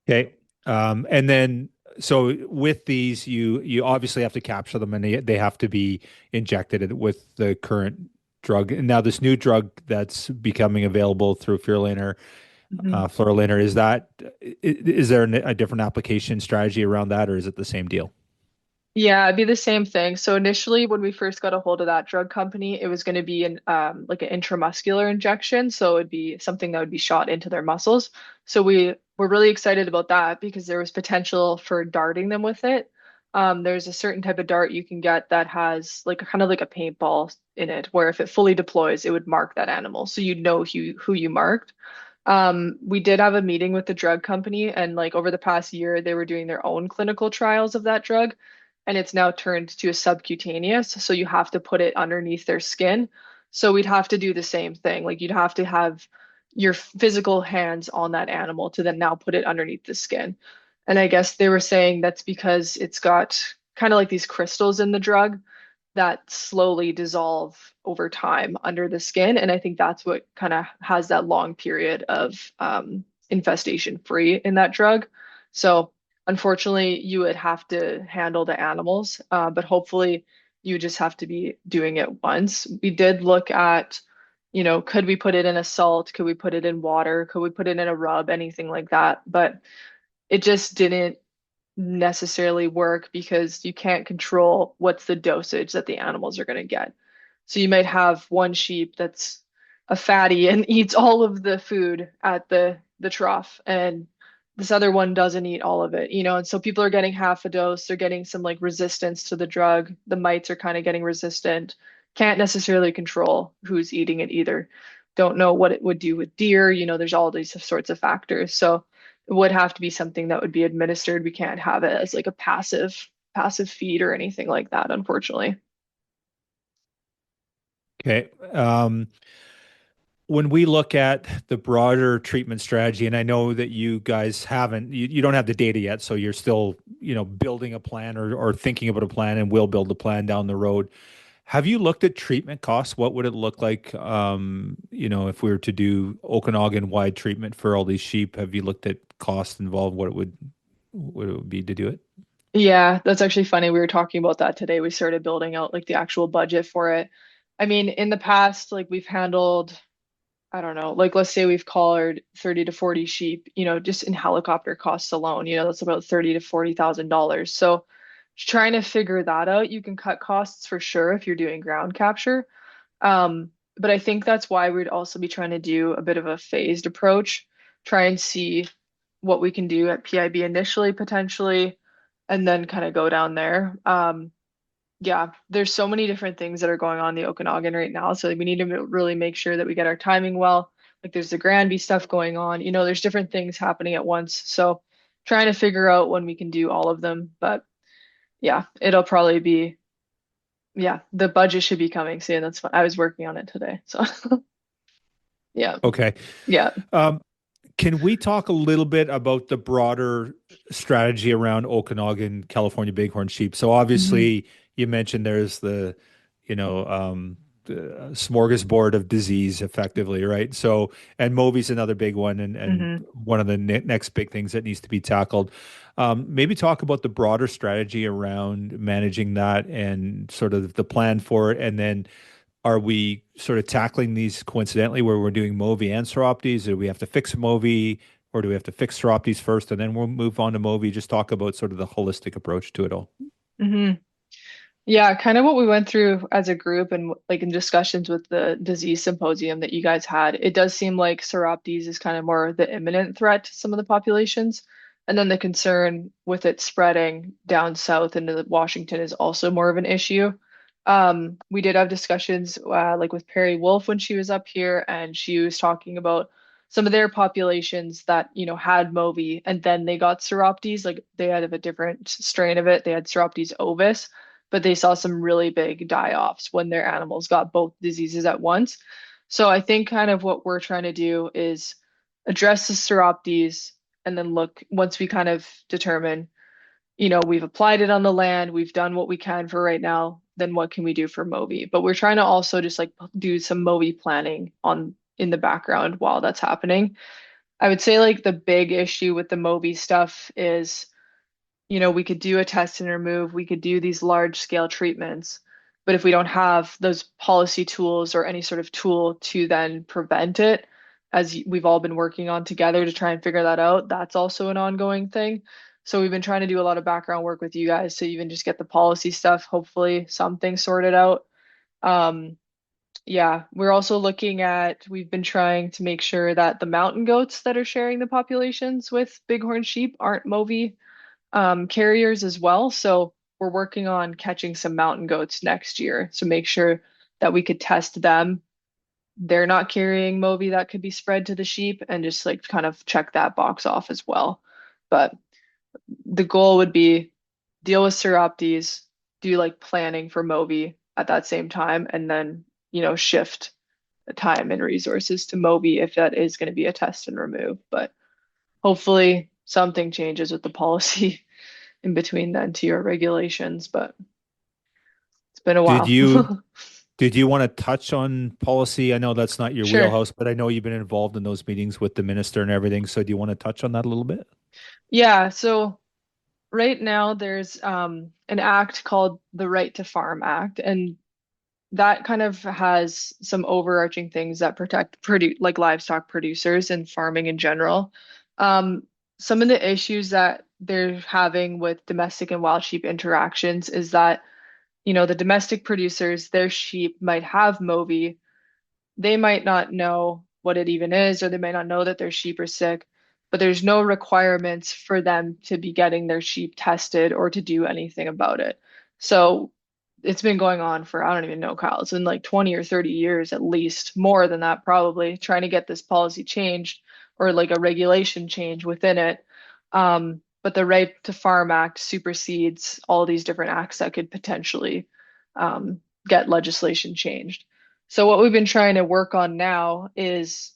Okay. And then, so with these, you obviously have to capture them, and they have to be injected with the current drug. And now this new drug that's becoming available through Mhm. fluralaner, is there a different application strategy around that, or is it the same deal? Yeah, it'd be the same thing. So initially, when we first got a hold of that drug company, it was going to be an like an intramuscular injection. So it'd be something that would be shot into their muscles. So we were really excited about that because there was potential for darting them with it. There's a certain type of dart you can get that has like kind of like a paintball in it, where if it fully deploys, it would mark that animal, so you'd know who you marked. We did have a meeting with the drug company, and like over the past year, they were doing their own clinical trials of that drug, and it's now turned to a subcutaneous, so you have to put it underneath their skin. So we'd have to do the same thing. Like you'd have to have your physical hands on that animal to then now put it underneath the skin. And I guess they were saying that's because it's got kind of like these crystals in the drug that slowly dissolve over time under the skin. And I think that's what kind of has that long period of infestation free in that drug. So unfortunately, you would have to handle the animals, but hopefully you just have to be doing it once. We did look at, could we put it in a salt? Could we put it in water? Could we put it in a rub? Anything like that. But it just didn't necessarily work because you can't control what's the dosage that the animals are going to get. So you might have one sheep that's a fatty and eats all of the food at the trough, and this other one doesn't eat all of it, and so people are getting half a dose, they're getting some like resistance to the drug. The mites are kind of getting resistant. Can't necessarily control who's eating it either. Don't know what it would do with deer, there's all these sorts of factors. So it would have to be something that would be administered. We can't have it as like a passive feed or anything like that, unfortunately. Okay. When we look at the broader treatment strategy, and I know that you guys you don't have the data yet, so you're still, building a plan or thinking about a plan and will build a plan down the road. Have you looked at treatment costs? What would it look like, if we were to do Okanagan-wide treatment for all these sheep? Have you looked at costs involved, what it would be to do it? Yeah, that's actually funny. We were talking about that today. We started building out like the actual budget for it. I mean, in the past, like we've handled, I don't know, like let's say we've collared 30 to 40 sheep, just in helicopter costs alone, that's about 30 to $40,000. So trying to figure that out, you can cut costs for sure if you're doing ground capture. But I think that's why we'd also be trying to do a bit of a phased approach, try and see what we can do at PIB initially, potentially, and then kind of go down there. Yeah, there's so many different things that are going on in the Okanagan right now. So we need to really make sure that we get our timing well. Like there's the Granby stuff going on, there's different things happening at once. So trying to figure out when we can do all of them. But yeah, it'll probably be, yeah, the budget should be coming soon. That's fine. I was working on it today. So yeah, Okay. yeah. Um, Can we talk a little bit about the broader strategy around Okanagan, California Bighorn sheep? So Hmm. obviously, you mentioned there's the smorgasbord of disease, effectively, right? So, and Moby's another big one, and Hmm. one of the next big things that needs to be tackled. Maybe talk about the broader strategy around managing that and sort of the plan for it, and then are we sort of tackling these coincidentally where we're doing Movi and Psoroptes? Do we have to fix Movi or do we have to fix Psoroptes first and then we'll move on to Movi? Just talk about sort of the holistic approach to it all. Hmm. Yeah, kind of what we went through as a group and like in discussions with the disease symposium that you guys had. It does seem like Psoroptes is kind of more the imminent threat to some of the populations. And then the concern with it spreading down south into Washington is also more of an issue. We did have discussions like with Perry Wolf when she was up here, and she was talking about some of their populations that, had Movi and then they got Psoroptes, like they had a different strain of it. They had Psoroptes ovis, but they saw some really big die-offs when their animals got both diseases at once. So I think kind of what we're trying to do is address the Psoroptes and then look once we kind of determine, we've applied it on the land, we've done what we can for right now, then what can we do for Movi? But we're trying to also just like do some Movi planning on in the background while that's happening. I would say like the big issue with the Movi stuff is, we could do a test and remove, we could do these large scale treatments, but if we don't have those policy tools or any sort of tool to then prevent it, as we've all been working on together to try and figure that out, that's also an ongoing thing. So we've been trying to do a lot of background work with you guys to even just get the policy stuff, hopefully something sorted out. Um, yeah, we're also we've been trying to make sure that the mountain goats that are sharing the populations with bighorn sheep aren't Movi carriers as well. So we're working on catching some mountain goats next year. So make sure that we could test them. They're not carrying Moby that could be spread to the sheep and just like kind of check that box off as well. But the goal would be deal with Psoroptes, do like planning for Moby at that same time, and then, shift the time and resources to Moby if that is going to be a test and remove. But hopefully something changes with the policy in between then to your regulations, but it's been a Did while. you did you want to touch on policy? I know that's not your Sure. wheelhouse, but I know you've been involved in those meetings with the minister and everything. So do you want to touch on that a little bit? Yeah, so right now there's an act called the Right to Farm Act, and that kind of has some overarching things that protect like livestock producers and farming in general. Um, some of the issues that they're having with domestic and wild sheep interactions is that, the domestic producers, their sheep might have MOVI. They might not know what it even is, or they might not know that their sheep are sick, but there's no requirements for them to be getting their sheep tested or to do anything about it. So it's been going on for, I don't even know, Kyle, it's been like 20 or 30 years at least, more than that probably, trying to get this policy changed or like a regulation change within it. But the Right to Farm Act supersedes all these different acts that could potentially get legislation changed. So what we've been trying to work on now is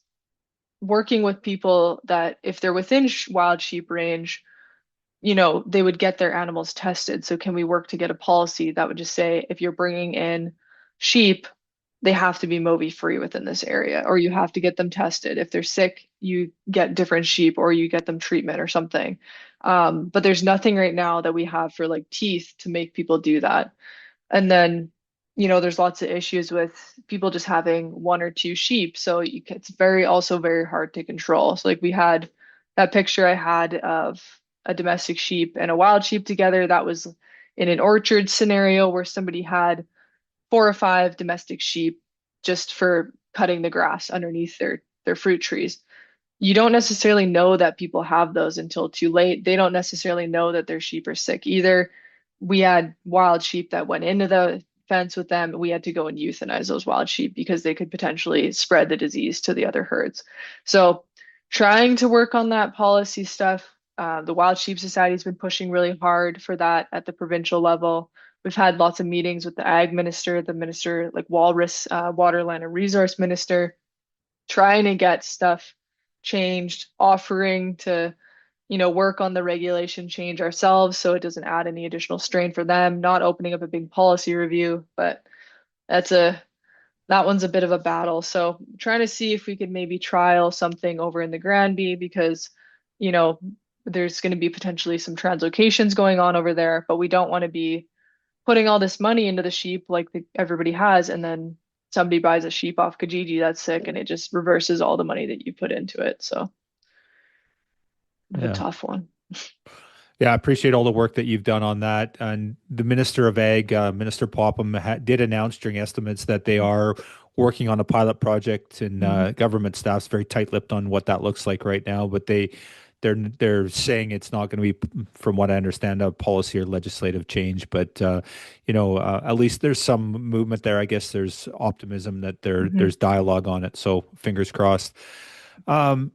working with people that if they're within wild sheep range, they would get their animals tested. So can we work to get a policy that would just say if you're bringing in sheep, they have to be MOVI free within this area, or you have to get them tested. If they're sick, you get different sheep or you get them treatment or something. But there's nothing right now that we have for like teeth to make people do that. And then, there's lots of issues with people just having one or two sheep. So it's also very hard to control. So like we had that picture I had of a domestic sheep and a wild sheep together. That was in an orchard scenario where somebody had 4 or 5 domestic sheep just for cutting the grass underneath their fruit trees. You don't necessarily know that people have those until too late. They don't necessarily know that their sheep are sick either. We had wild sheep that went into the fence with them. We had to go and euthanize those wild sheep because they could potentially spread the disease to the other herds. So, trying to work on that policy stuff. The Wild Sheep Society's been pushing really hard for that at the provincial level. We've had lots of meetings with the ag minister, the minister, like Walrus, Waterland and Resource Minister, trying to get stuff changed, offering to, work on the regulation change ourselves so it doesn't add any additional strain for them, not opening up a big policy review, but that's that one's a bit of a battle. So trying to see if we could maybe trial something over in the Granby because, you know, there's going to be potentially some translocations going on over there, but we don't want to be putting all this money into the sheep like everybody has, and then somebody buys a sheep off Kijiji that's sick and it just reverses all the money that you put into it. So it's a Yeah. tough one. Yeah, I appreciate all the work that you've done on that. And the Minister of Ag, Minister Popham, did announce during estimates that they are working on a pilot project, and Mhm. government staff's very tight-lipped on what that looks like right now. But they're saying it's not going to be, from what I understand, a policy or legislative change. But at least there's some movement there. I guess there's optimism that Mhm. there's dialogue on it. So fingers crossed. Um,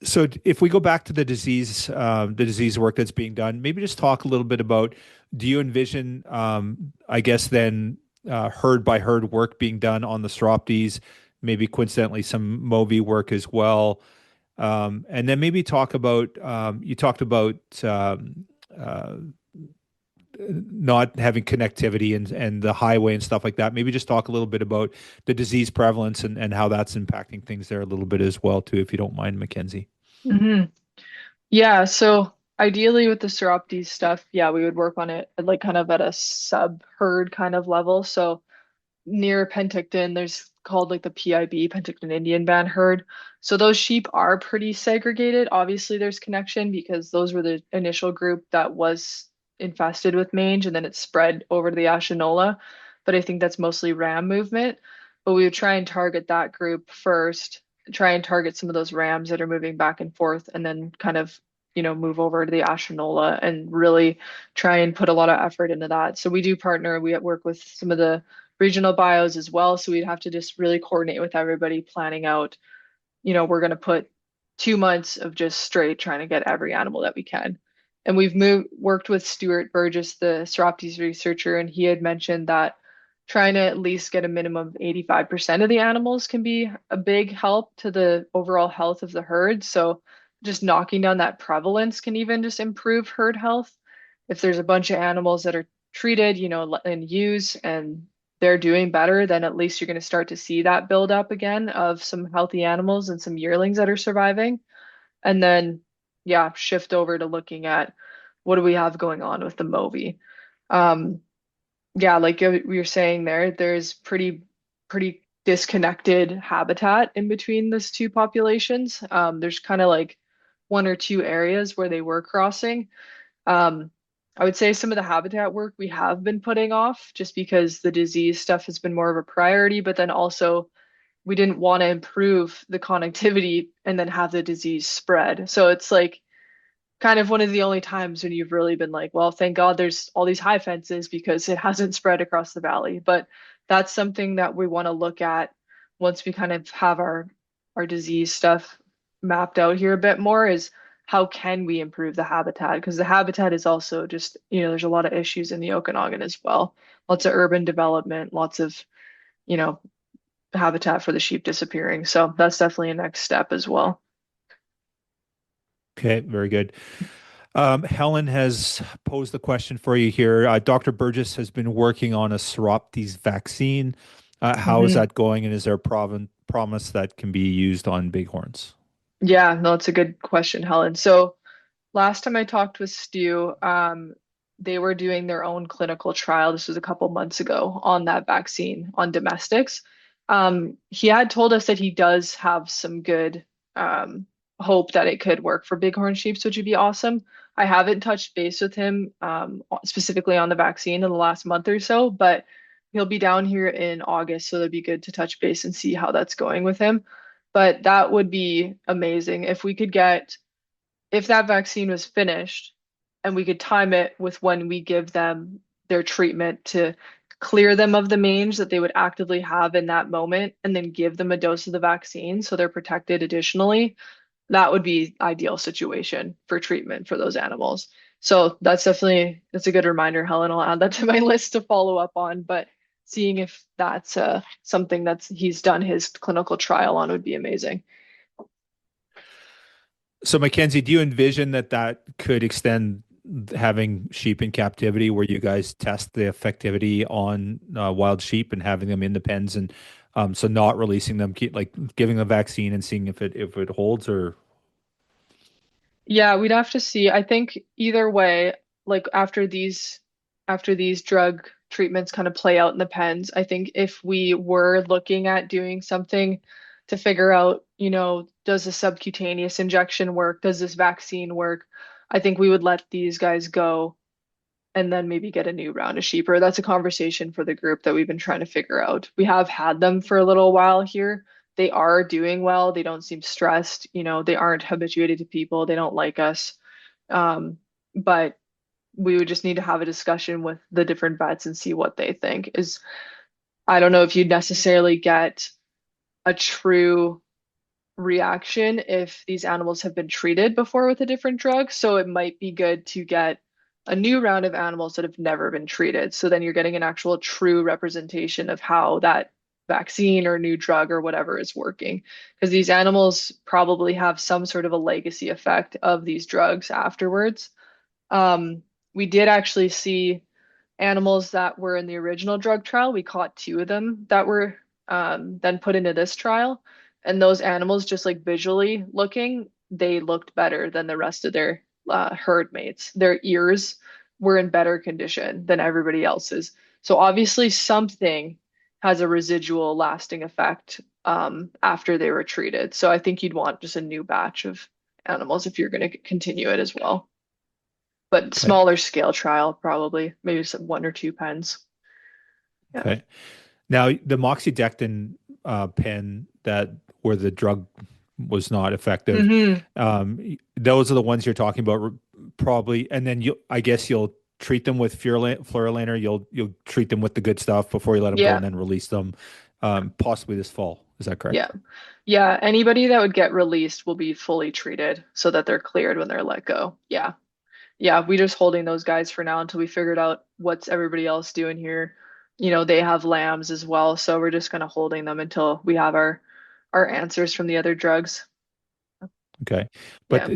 so if we go back to the disease work that's being done, maybe just talk a little bit about, do you envision, I guess then, herd by herd work being done on the Psoroptes, maybe coincidentally some MOVI work as well, and then maybe talk about, you talked about uh, not having connectivity and the highway and stuff like that. Maybe just talk a little bit about the disease prevalence and how that's impacting things there a little bit as well too, if you don't mind, Mackenzie. Mhm. Yeah, so ideally with the Seuroptes stuff, yeah, we would work on it at like kind of at a sub herd kind of level. So near Penticton, there's called like the PIB, Penticton Indian Band herd. So those sheep are pretty segregated. Obviously, there's connection because those were the initial group that was infested with mange, and then it spread over to the Ashinola. But I think that's mostly ram movement. But we would try and target that group first, try and target some of those rams that are moving back and forth, and then kind of, move over to the Ashinola and really try and put a lot of effort into that. So we do partner, we work with some of the regional bios as well. So we'd have to just really coordinate with everybody planning out, we're going to put 2 months of just straight trying to get every animal that we can. And we've worked with Stuart Burgess, the Seuroptes researcher, and he had mentioned that trying to at least get a minimum of 85% of the animals can be a big help to the overall health of the herd. So just knocking down that prevalence can even just improve herd health. If there's a bunch of animals that are treated, and use and they're doing better, then at least you're going to start to see that build up again of some healthy animals and some yearlings that are surviving. And then, yeah, shift over to looking at what do we have going on with the Moby. Um, yeah, like you're saying there, there's pretty disconnected habitat in between those two populations. There's kind of like one or two areas where they were crossing. Um, I would say some of the habitat work we have been putting off just because the disease stuff has been more of a priority, but then also we didn't want to improve the connectivity and then have the disease spread. So it's like kind of one of the only times when you've really been like, well, thank God there's all these high fences because it hasn't spread across the valley. But that's something that we want to look at once we kind of have our disease stuff mapped out here a bit more is how can we improve the habitat? Because the habitat is also just, there's a lot of issues in the Okanagan as well. Lots of urban development, lots of, you know, habitat for the sheep disappearing. So that's definitely a next step as well. Okay, very good. Helen has posed the question for you here. Dr. Burgess has been working on a Psoroptes vaccine. How is Mhm. that going, and is there a promise that can be used on bighorns? Yeah, no, it's a good question, Helen. So last time I talked with Stu, they were doing their own clinical trial. This was a couple months ago on that vaccine on domestics. He had told us that he does have some good hope that it could work for bighorn sheep, which would be awesome. I haven't touched base with him specifically on the vaccine in the last month or so, but he'll be down here in August, so it'd be good to touch base and see how that's going with him. But that would be amazing if we could get if that vaccine was finished and we could time it with when we give them their treatment to clear them of the mange that they would actively have in that moment and then give them a dose of the vaccine so they're protected additionally, that would be ideal situation for treatment for those animals. So that's a good reminder, Helen. I'll add that to my list to follow up on, but seeing if that's something that's he's done his clinical trial on would be amazing. So, Mackenzie, do you envision that could extend having sheep in captivity, where you guys test the effectivity on wild sheep and having them in the pens, and so not releasing them, keep like giving the vaccine and seeing if it holds, or Yeah, we'd have to see. I think either way, like after these drug treatments kind of play out in the pens, I think if we were looking at doing something to figure out, does a subcutaneous injection work? Does this vaccine work? I think we would let these guys go and then maybe get a new round of sheep. Or that's a conversation for the group that we've been trying to figure out. We have had them for a little while here. They are doing well. They don't seem stressed. They aren't habituated to people. They don't like us. But we would just need to have a discussion with the different vets and see what they think. I don't know if you'd necessarily get a true reaction if these animals have been treated before with a different drug. So it might be good to get a new round of animals that have never been treated. So then you're getting an actual true representation of how that vaccine or new drug or whatever is working. Because these animals probably have some sort of a legacy effect of these drugs afterwards. Um, we did actually see animals that were in the original drug trial. We caught two of them that were then put into this trial. And those animals, just like visually looking, they looked better than the rest of their herd mates. Their ears were in better condition than everybody else's. So obviously, something has a residual lasting effect after they were treated. So I think you'd want just a new batch of animals if you're going to continue it as well, but okay, smaller scale trial, probably maybe some one or two pens. Yeah. okay. Now, the moxidectin pen that where the drug was not effective, Hmm. those are the ones you're talking about, probably. And then I guess you'll treat them with fluralaner. You'll treat them with the good stuff before you let them go, Yeah. and then release them, possibly this fall. Is that correct? Yeah. Yeah. Anybody that would get released will be fully treated so that they're cleared when they're let go. Yeah. Yeah. We just holding those guys for now until we figured out what's everybody else doing here. They have lambs as well. So we're just kind of holding them until we have our answers from the other drugs. Okay. Yeah. But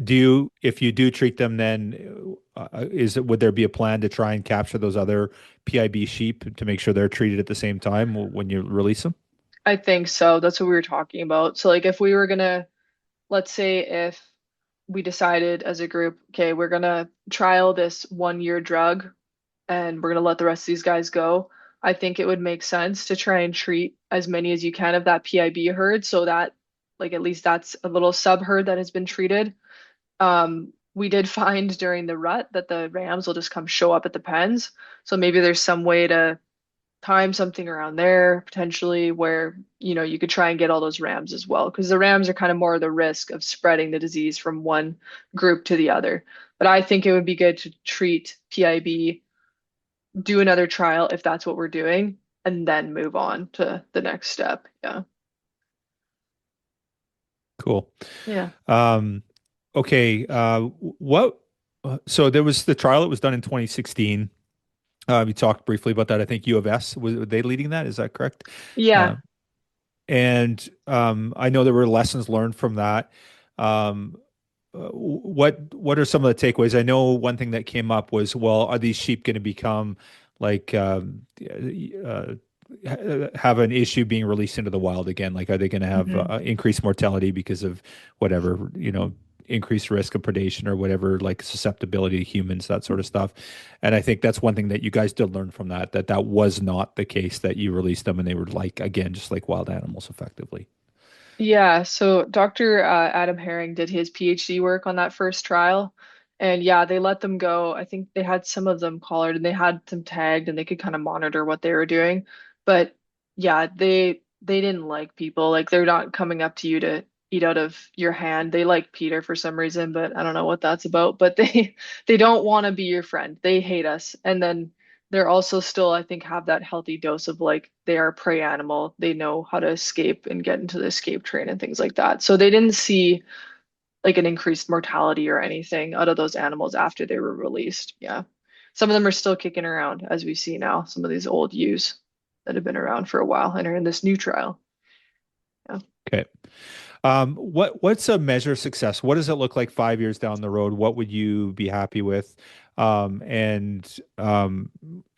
if you do treat them, then would there be a plan to try and capture those other PIB sheep to make sure they're treated at the same time when you release them? I think so. That's what we were talking about. So like if we were gonna, let's say if we decided as a group, okay, we're gonna trial this 1 year drug and we're gonna let the rest of these guys go. I think it would make sense to try and treat as many as you can of that PIB herd so that like at least that's a little sub herd that has been treated. We did find during the rut that the rams will just come show up at the pens. So maybe there's some way to time something around there potentially where, you could try and get all those rams as well, because the rams are kind of more the risk of spreading the disease from one group to the other. But I think it would be good to treat PIB, do another trial if that's what we're doing, and then move on to the next step. Yeah. Cool. Yeah. Um, okay. So there was the trial that was done in 2016. You talked briefly about that. I think U of S, were they leading that? Is that correct? Uh, Yeah. and I know there were lessons learned from that. Um, what are some of the takeaways? I know one thing that came up was, well, are these sheep going to become like have an issue being released into the wild again? Like, are they going to have Hmm. increased mortality because of whatever, increased risk of predation or whatever, like susceptibility to humans, that sort of stuff? And I think that's one thing that you guys did learn from that was not the case, that you released them and they were like, again, just like wild animals effectively. Yeah, so Dr. Adam Herring did his PhD work on that first trial. And yeah, they let them go. I think they had some of them collared and they had them tagged and they could kind of monitor what they were doing. But yeah, they didn't like people. Like they're not coming up to you to eat out of your hand. They like Peter for some reason, but I don't know what that's about. But they don't want to be your friend. They hate us. And then they're also still, I think, have that healthy dose of like they are a prey animal. They know how to escape and get into the escape train and things like that. So they didn't see like an increased mortality or anything out of those animals after they were released. Yeah. Some of them are still kicking around as we see now, some of these old ewes that have been around for a while and are in this new trial. Yeah. Okay. What's a measure of success? What does it look like 5 years down the road? What would you be happy with? And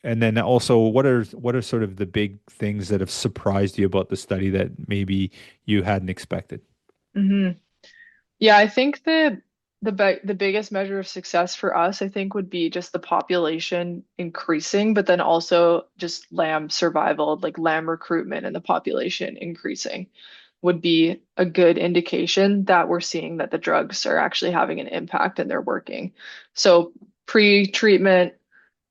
then also, what are sort of the big things that have surprised you about the study that maybe you hadn't expected? Hmm. Yeah, I think the biggest measure of success for us, I think, would be just the population increasing, but then also just lamb survival, like lamb recruitment and the population increasing would be a good indication that we're seeing that the drugs are actually having an impact and they're working. So pre-treatment,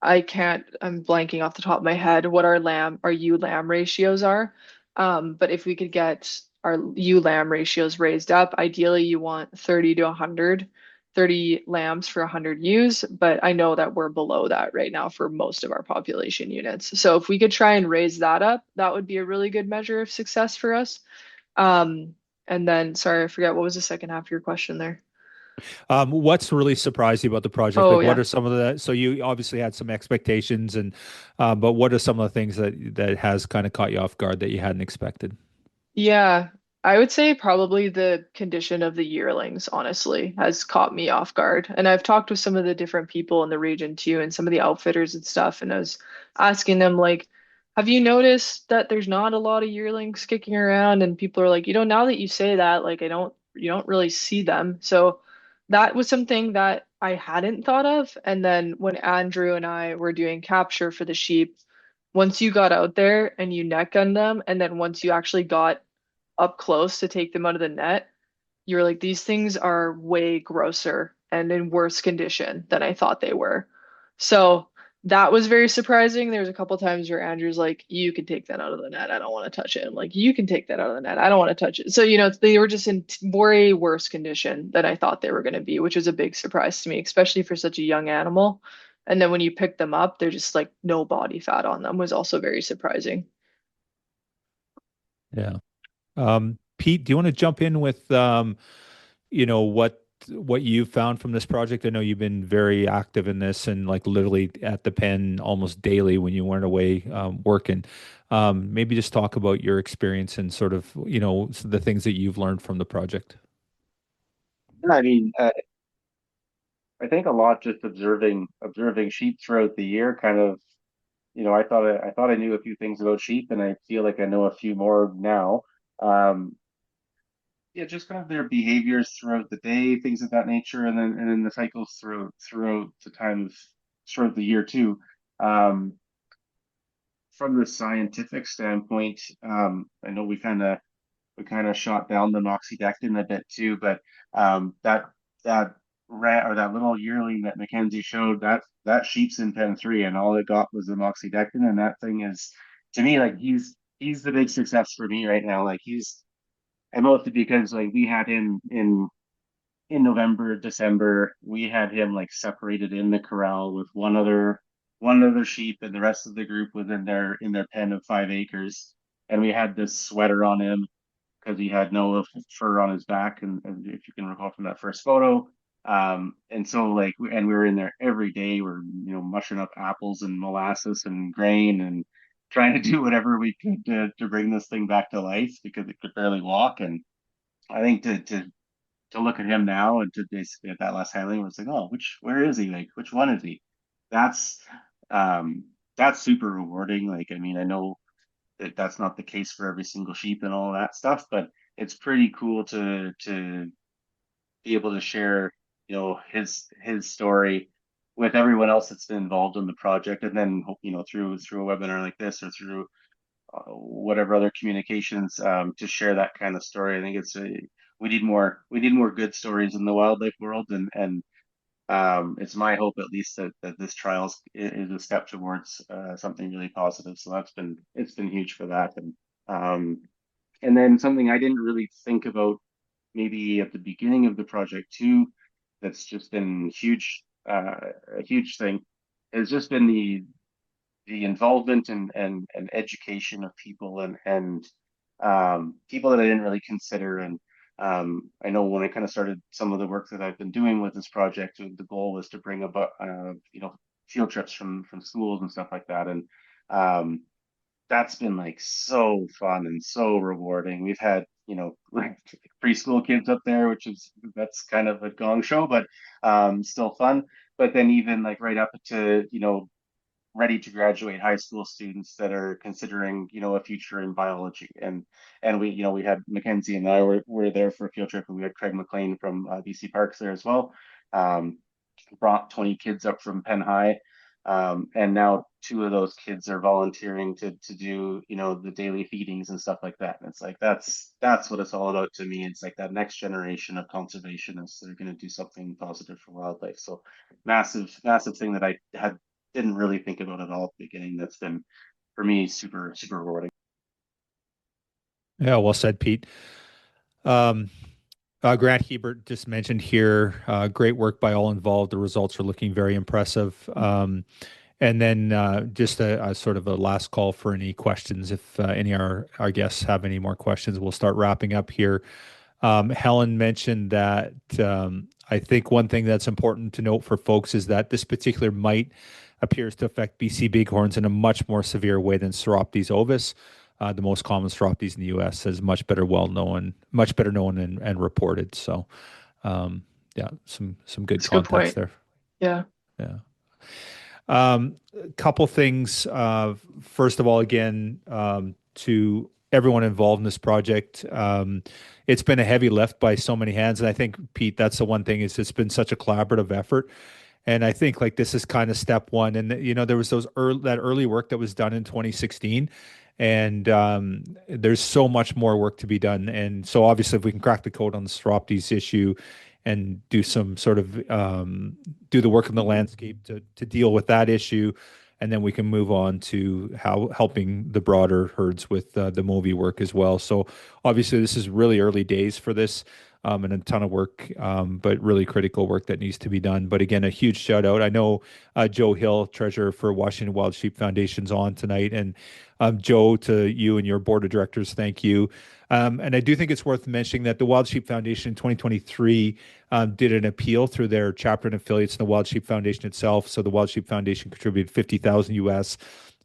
I'm blanking off the top of my head what our ewe lamb ratios are. But if we could get our ewe lamb ratios raised up, ideally you want 30 to 100, 30 lambs for 100 ewes, but I know that we're below that right now for most of our population units. So if we could try and raise that up, that would be a really good measure of success for us. Um, and then, sorry, I forget what was the second half of your question there. What's really surprised you about the project? Oh Like, what yeah. are some of the, so you obviously had some expectations but what are some of the things that has kind of caught you off guard that you hadn't expected? Yeah, I would say probably the condition of the yearlings, honestly, has caught me off guard. And I've talked with some of the different people in the region too, and some of the outfitters and stuff, and I was asking them like, have you noticed that there's not a lot of yearlings kicking around? And people are like, now that you say that, like you don't really see them. So that was something that I hadn't thought of. And then when Andrew and I were doing capture for the sheep, once you got out there and you neck gunned them, and then once you actually got up close to take them out of the net, you're like, these things are way grosser and in worse condition than I thought they were. So that was very surprising. There was a couple times where Andrew's like, you can take that out of the net. I don't want to touch it. I'm like, you can take that out of the net. I don't want to touch it. So, they were just in way worse condition than I thought they were going to be, which was a big surprise to me, especially for such a young animal. And then when you pick them up, they're just like no body fat on them was also very surprising. Yeah. Pete, do you want to jump in with what you've found from this project? I know you've been very active in this and like literally at the pen almost daily when you weren't away working. Maybe just talk about your experience and sort of, the things that you've learned from the project. I mean, I think a lot just observing sheep throughout the year. Kind of, I thought I knew a few things about sheep, and I feel like I know a few more now. Um, yeah, just kind of their behaviors throughout the day, things of that nature, and then the cycles throughout the time of throughout the year too. Um, from the scientific standpoint, I know we kind of shot down the moxidectin a bit too, but that rat or that little yearling that Mackenzie showed, that sheep's in pen three, and all it got was the moxidectin, and that thing is, to me, like he's the big success for me right now. Like and mostly because like we had him in November, December, we had him like separated in the corral with one other sheep, and the rest of the group was in their pen of 5 acres. And we had this sweater on him because he had no fur on his back, and if you can recall from that first photo. And so like and we were in there every day. We're mushing up apples and molasses and grain and trying to do whatever we could to bring this thing back to life because it could barely walk. And I think to look at him now and to basically at that last handling, it's like, oh, where is he? Like, which one is he? That's um that's super rewarding. Like, I mean, I know that that's not the case for every single sheep and all that stuff, but it's pretty cool to be able to share, his story with everyone else that's been involved in the project, and then through a webinar like this or through whatever other communications to share that kind of story. I think we need more good stories in the wildlife world, and it's my hope at least that this trial is a step towards something really positive. So it's been huge for that, um, and then something I didn't really think about maybe at the beginning of the project too, that's just been huge, a huge thing, has just been the involvement and education of people and people that I didn't really consider. And I know when I kind of started some of the work that I've been doing with this project, the goal was to bring about field trips from schools and stuff like that. And um, that's been like so fun and so rewarding. We've had, like preschool kids up there, that's kind of a gong show, but still fun. But then even like right up to, ready to graduate high school students that are considering, a future in biology. And we had Mackenzie and I were there for a field trip, and we had Craig McLean from BC Parks there as well. Um, Brought 20 kids up from Penn High. And now two of those kids are volunteering to do, the daily feedings and stuff like that. And it's like that's what it's all about to me. It's like that next generation of conservationists that are going to do something positive for wildlife. So massive, massive thing that I didn't really think about at all at the beginning. That's been for me super, super rewarding. Yeah, well said, Pete. Um, Grant Hebert just mentioned here, great work by all involved. The results are looking very impressive. And then just a sort of a last call for any questions. If any of our guests have any more questions, we'll start wrapping up here. Helen mentioned that I think one thing that's important to note for folks is that this particular mite appears to affect BC bighorns in a much more severe way than Psoroptes ovis. The most common Psoroptes in the U.S. is much better known and reported. So, yeah, some good That's a good context point. there. Yeah. Yeah. A couple things. First of all, again, to everyone involved in this project, it's been a heavy lift by so many hands, and I think Pete, that's the one thing is it's been such a collaborative effort. And I think like this is kind of step one. And there was that early work that was done in 2016, and there's so much more work to be done. And so obviously, if we can crack the code on the Psoroptes issue and do some sort of do the work in the landscape to deal with that issue, and then we can move on to how helping the broader herds with the Movi work as well. So obviously, this is really early days for this and a ton of work, but really critical work that needs to be done. But again, a huge shout out. I know Joe Hill, treasurer for Washington Wild Sheep Foundation's on tonight. And Joe, to you and your board of directors, thank you. And I do think it's worth mentioning that the Wild Sheep Foundation in 2023 did an appeal through their chapter and affiliates in the Wild Sheep Foundation itself. So the Wild Sheep Foundation contributed 50,000 US.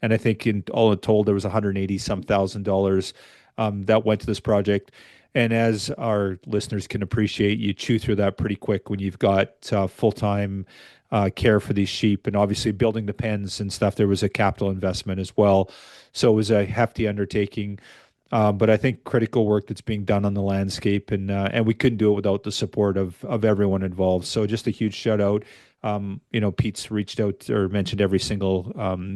And I think in all told, there was 180 some thousand dollars that went to this project. And as our listeners can appreciate, you chew through that pretty quick when you've got full-time care for these sheep. And obviously, building the pens and stuff, there was a capital investment as well. So it was a hefty undertaking. But I think critical work that's being done on the landscape, and we couldn't do it without the support of everyone involved. So just a huge shout out. Pete's reached out or mentioned every single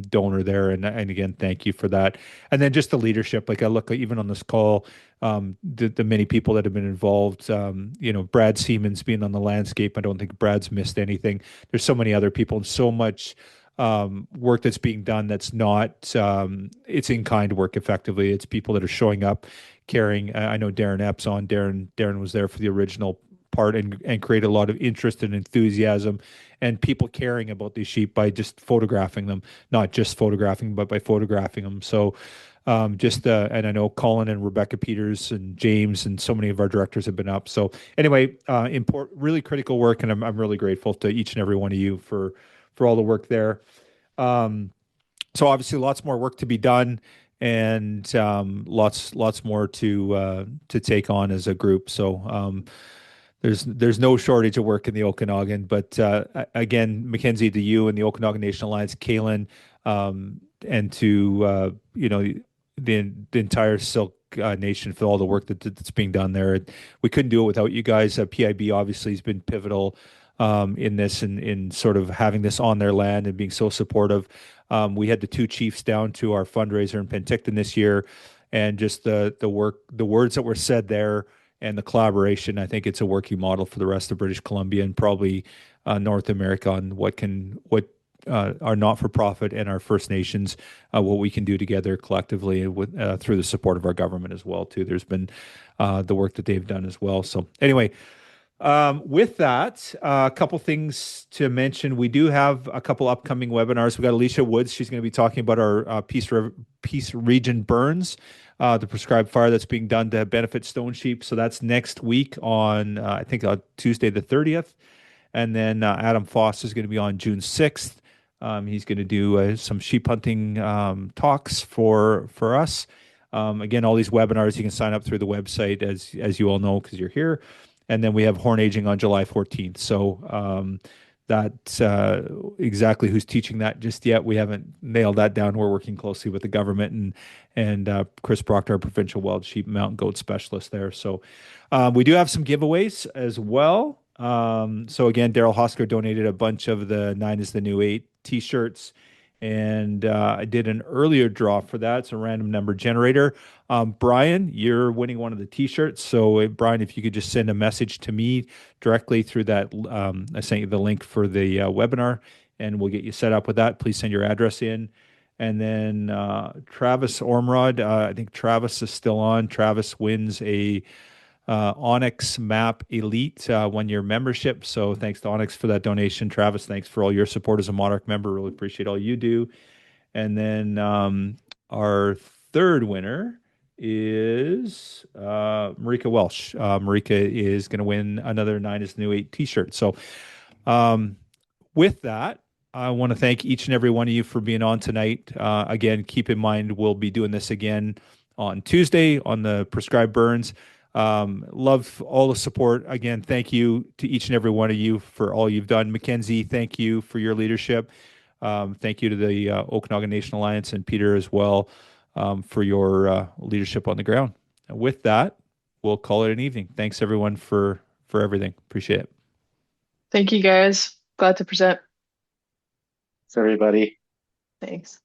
donor there, and again, thank you for that. And then just the leadership. Like I look even on this call, the many people that have been involved. Brad Siemens being on the landscape. I don't think Brad's missed anything. There's so many other people and so much work that's being done that's not it's in kind work effectively. It's people that are showing up, caring. I know Darren Epps on. Darren was there for the original part and created a lot of interest and enthusiasm and people caring about these sheep by just photographing them, not just photographing, but by photographing them. So and I know Colin and Rebecca Peters and James and so many of our directors have been up. So anyway, really critical work, and I'm really grateful to each and every one of you for all the work there. So obviously, lots more work to be done, and lots more to take on as a group. So there's no shortage of work in the Okanagan. But again, Mackenzie, to you and the Okanagan Nation Alliance, Kaylin, and to the entire Silk Nation for all the work that's being done there. We couldn't do it without you guys. PIB obviously has been pivotal in this and in sort of having this on their land and being so supportive. We had the two chiefs down to our fundraiser in Penticton this year, and just the words that were said there and the collaboration. I think it's a working model for the rest of British Columbia and probably North America on what our not-for-profit and our First Nations, what we can do together collectively through the support of our government as well too. There's been the work that they've done as well. So anyway, with that, a couple things to mention. We do have a couple upcoming webinars. We got Alicia Woods. She's going to be talking about our Peace Region burns, the prescribed fire that's being done to benefit stone sheep. So that's next week on, I think, Tuesday the 30th. And then Adam Foss is going to be on June 6th. He's going to do some sheep hunting talks for us. Again, all these webinars, you can sign up through the website, as you all know, because you're here. And then we have horn aging on July 14th. So that's exactly who's teaching that just yet. We haven't nailed that down. We're working closely with the government and Chris Proctor, our provincial wild sheep mountain goat specialist there. So we do have some giveaways as well. So again, Daryl Hosker donated a bunch of the 9 is the New 8 t-shirts. And I did an earlier draw for that. It's a random number generator. Brian, you're winning one of the t-shirts. So Brian, if you could just send a message to me directly through that, I sent you the link for the webinar and we'll get you set up with that. Please send your address in. And then Travis Ormrod, I think Travis is still on. Travis wins a Onyx Map Elite 1-year membership. So thanks to Onyx for that donation. Travis, thanks for all your support as a Monarch member. Really appreciate all you do. And then our third winner is Marika Welsh. Marika is going to win another 9 is the New 8 t-shirt. So with that, I want to thank each and every one of you for being on tonight. Again, keep in mind, we'll be doing this again on Tuesday on the prescribed burns. Love all the support. Again, thank you to each and every one of you for all you've done. Mackenzie, thank you for your leadership. Thank you to the Okanagan Nation Alliance and Peter as well for your leadership on the ground. And with that, we'll call it an evening. Thanks everyone for everything. Appreciate it. Thank you guys. Glad to present. Thanks, everybody. Thanks.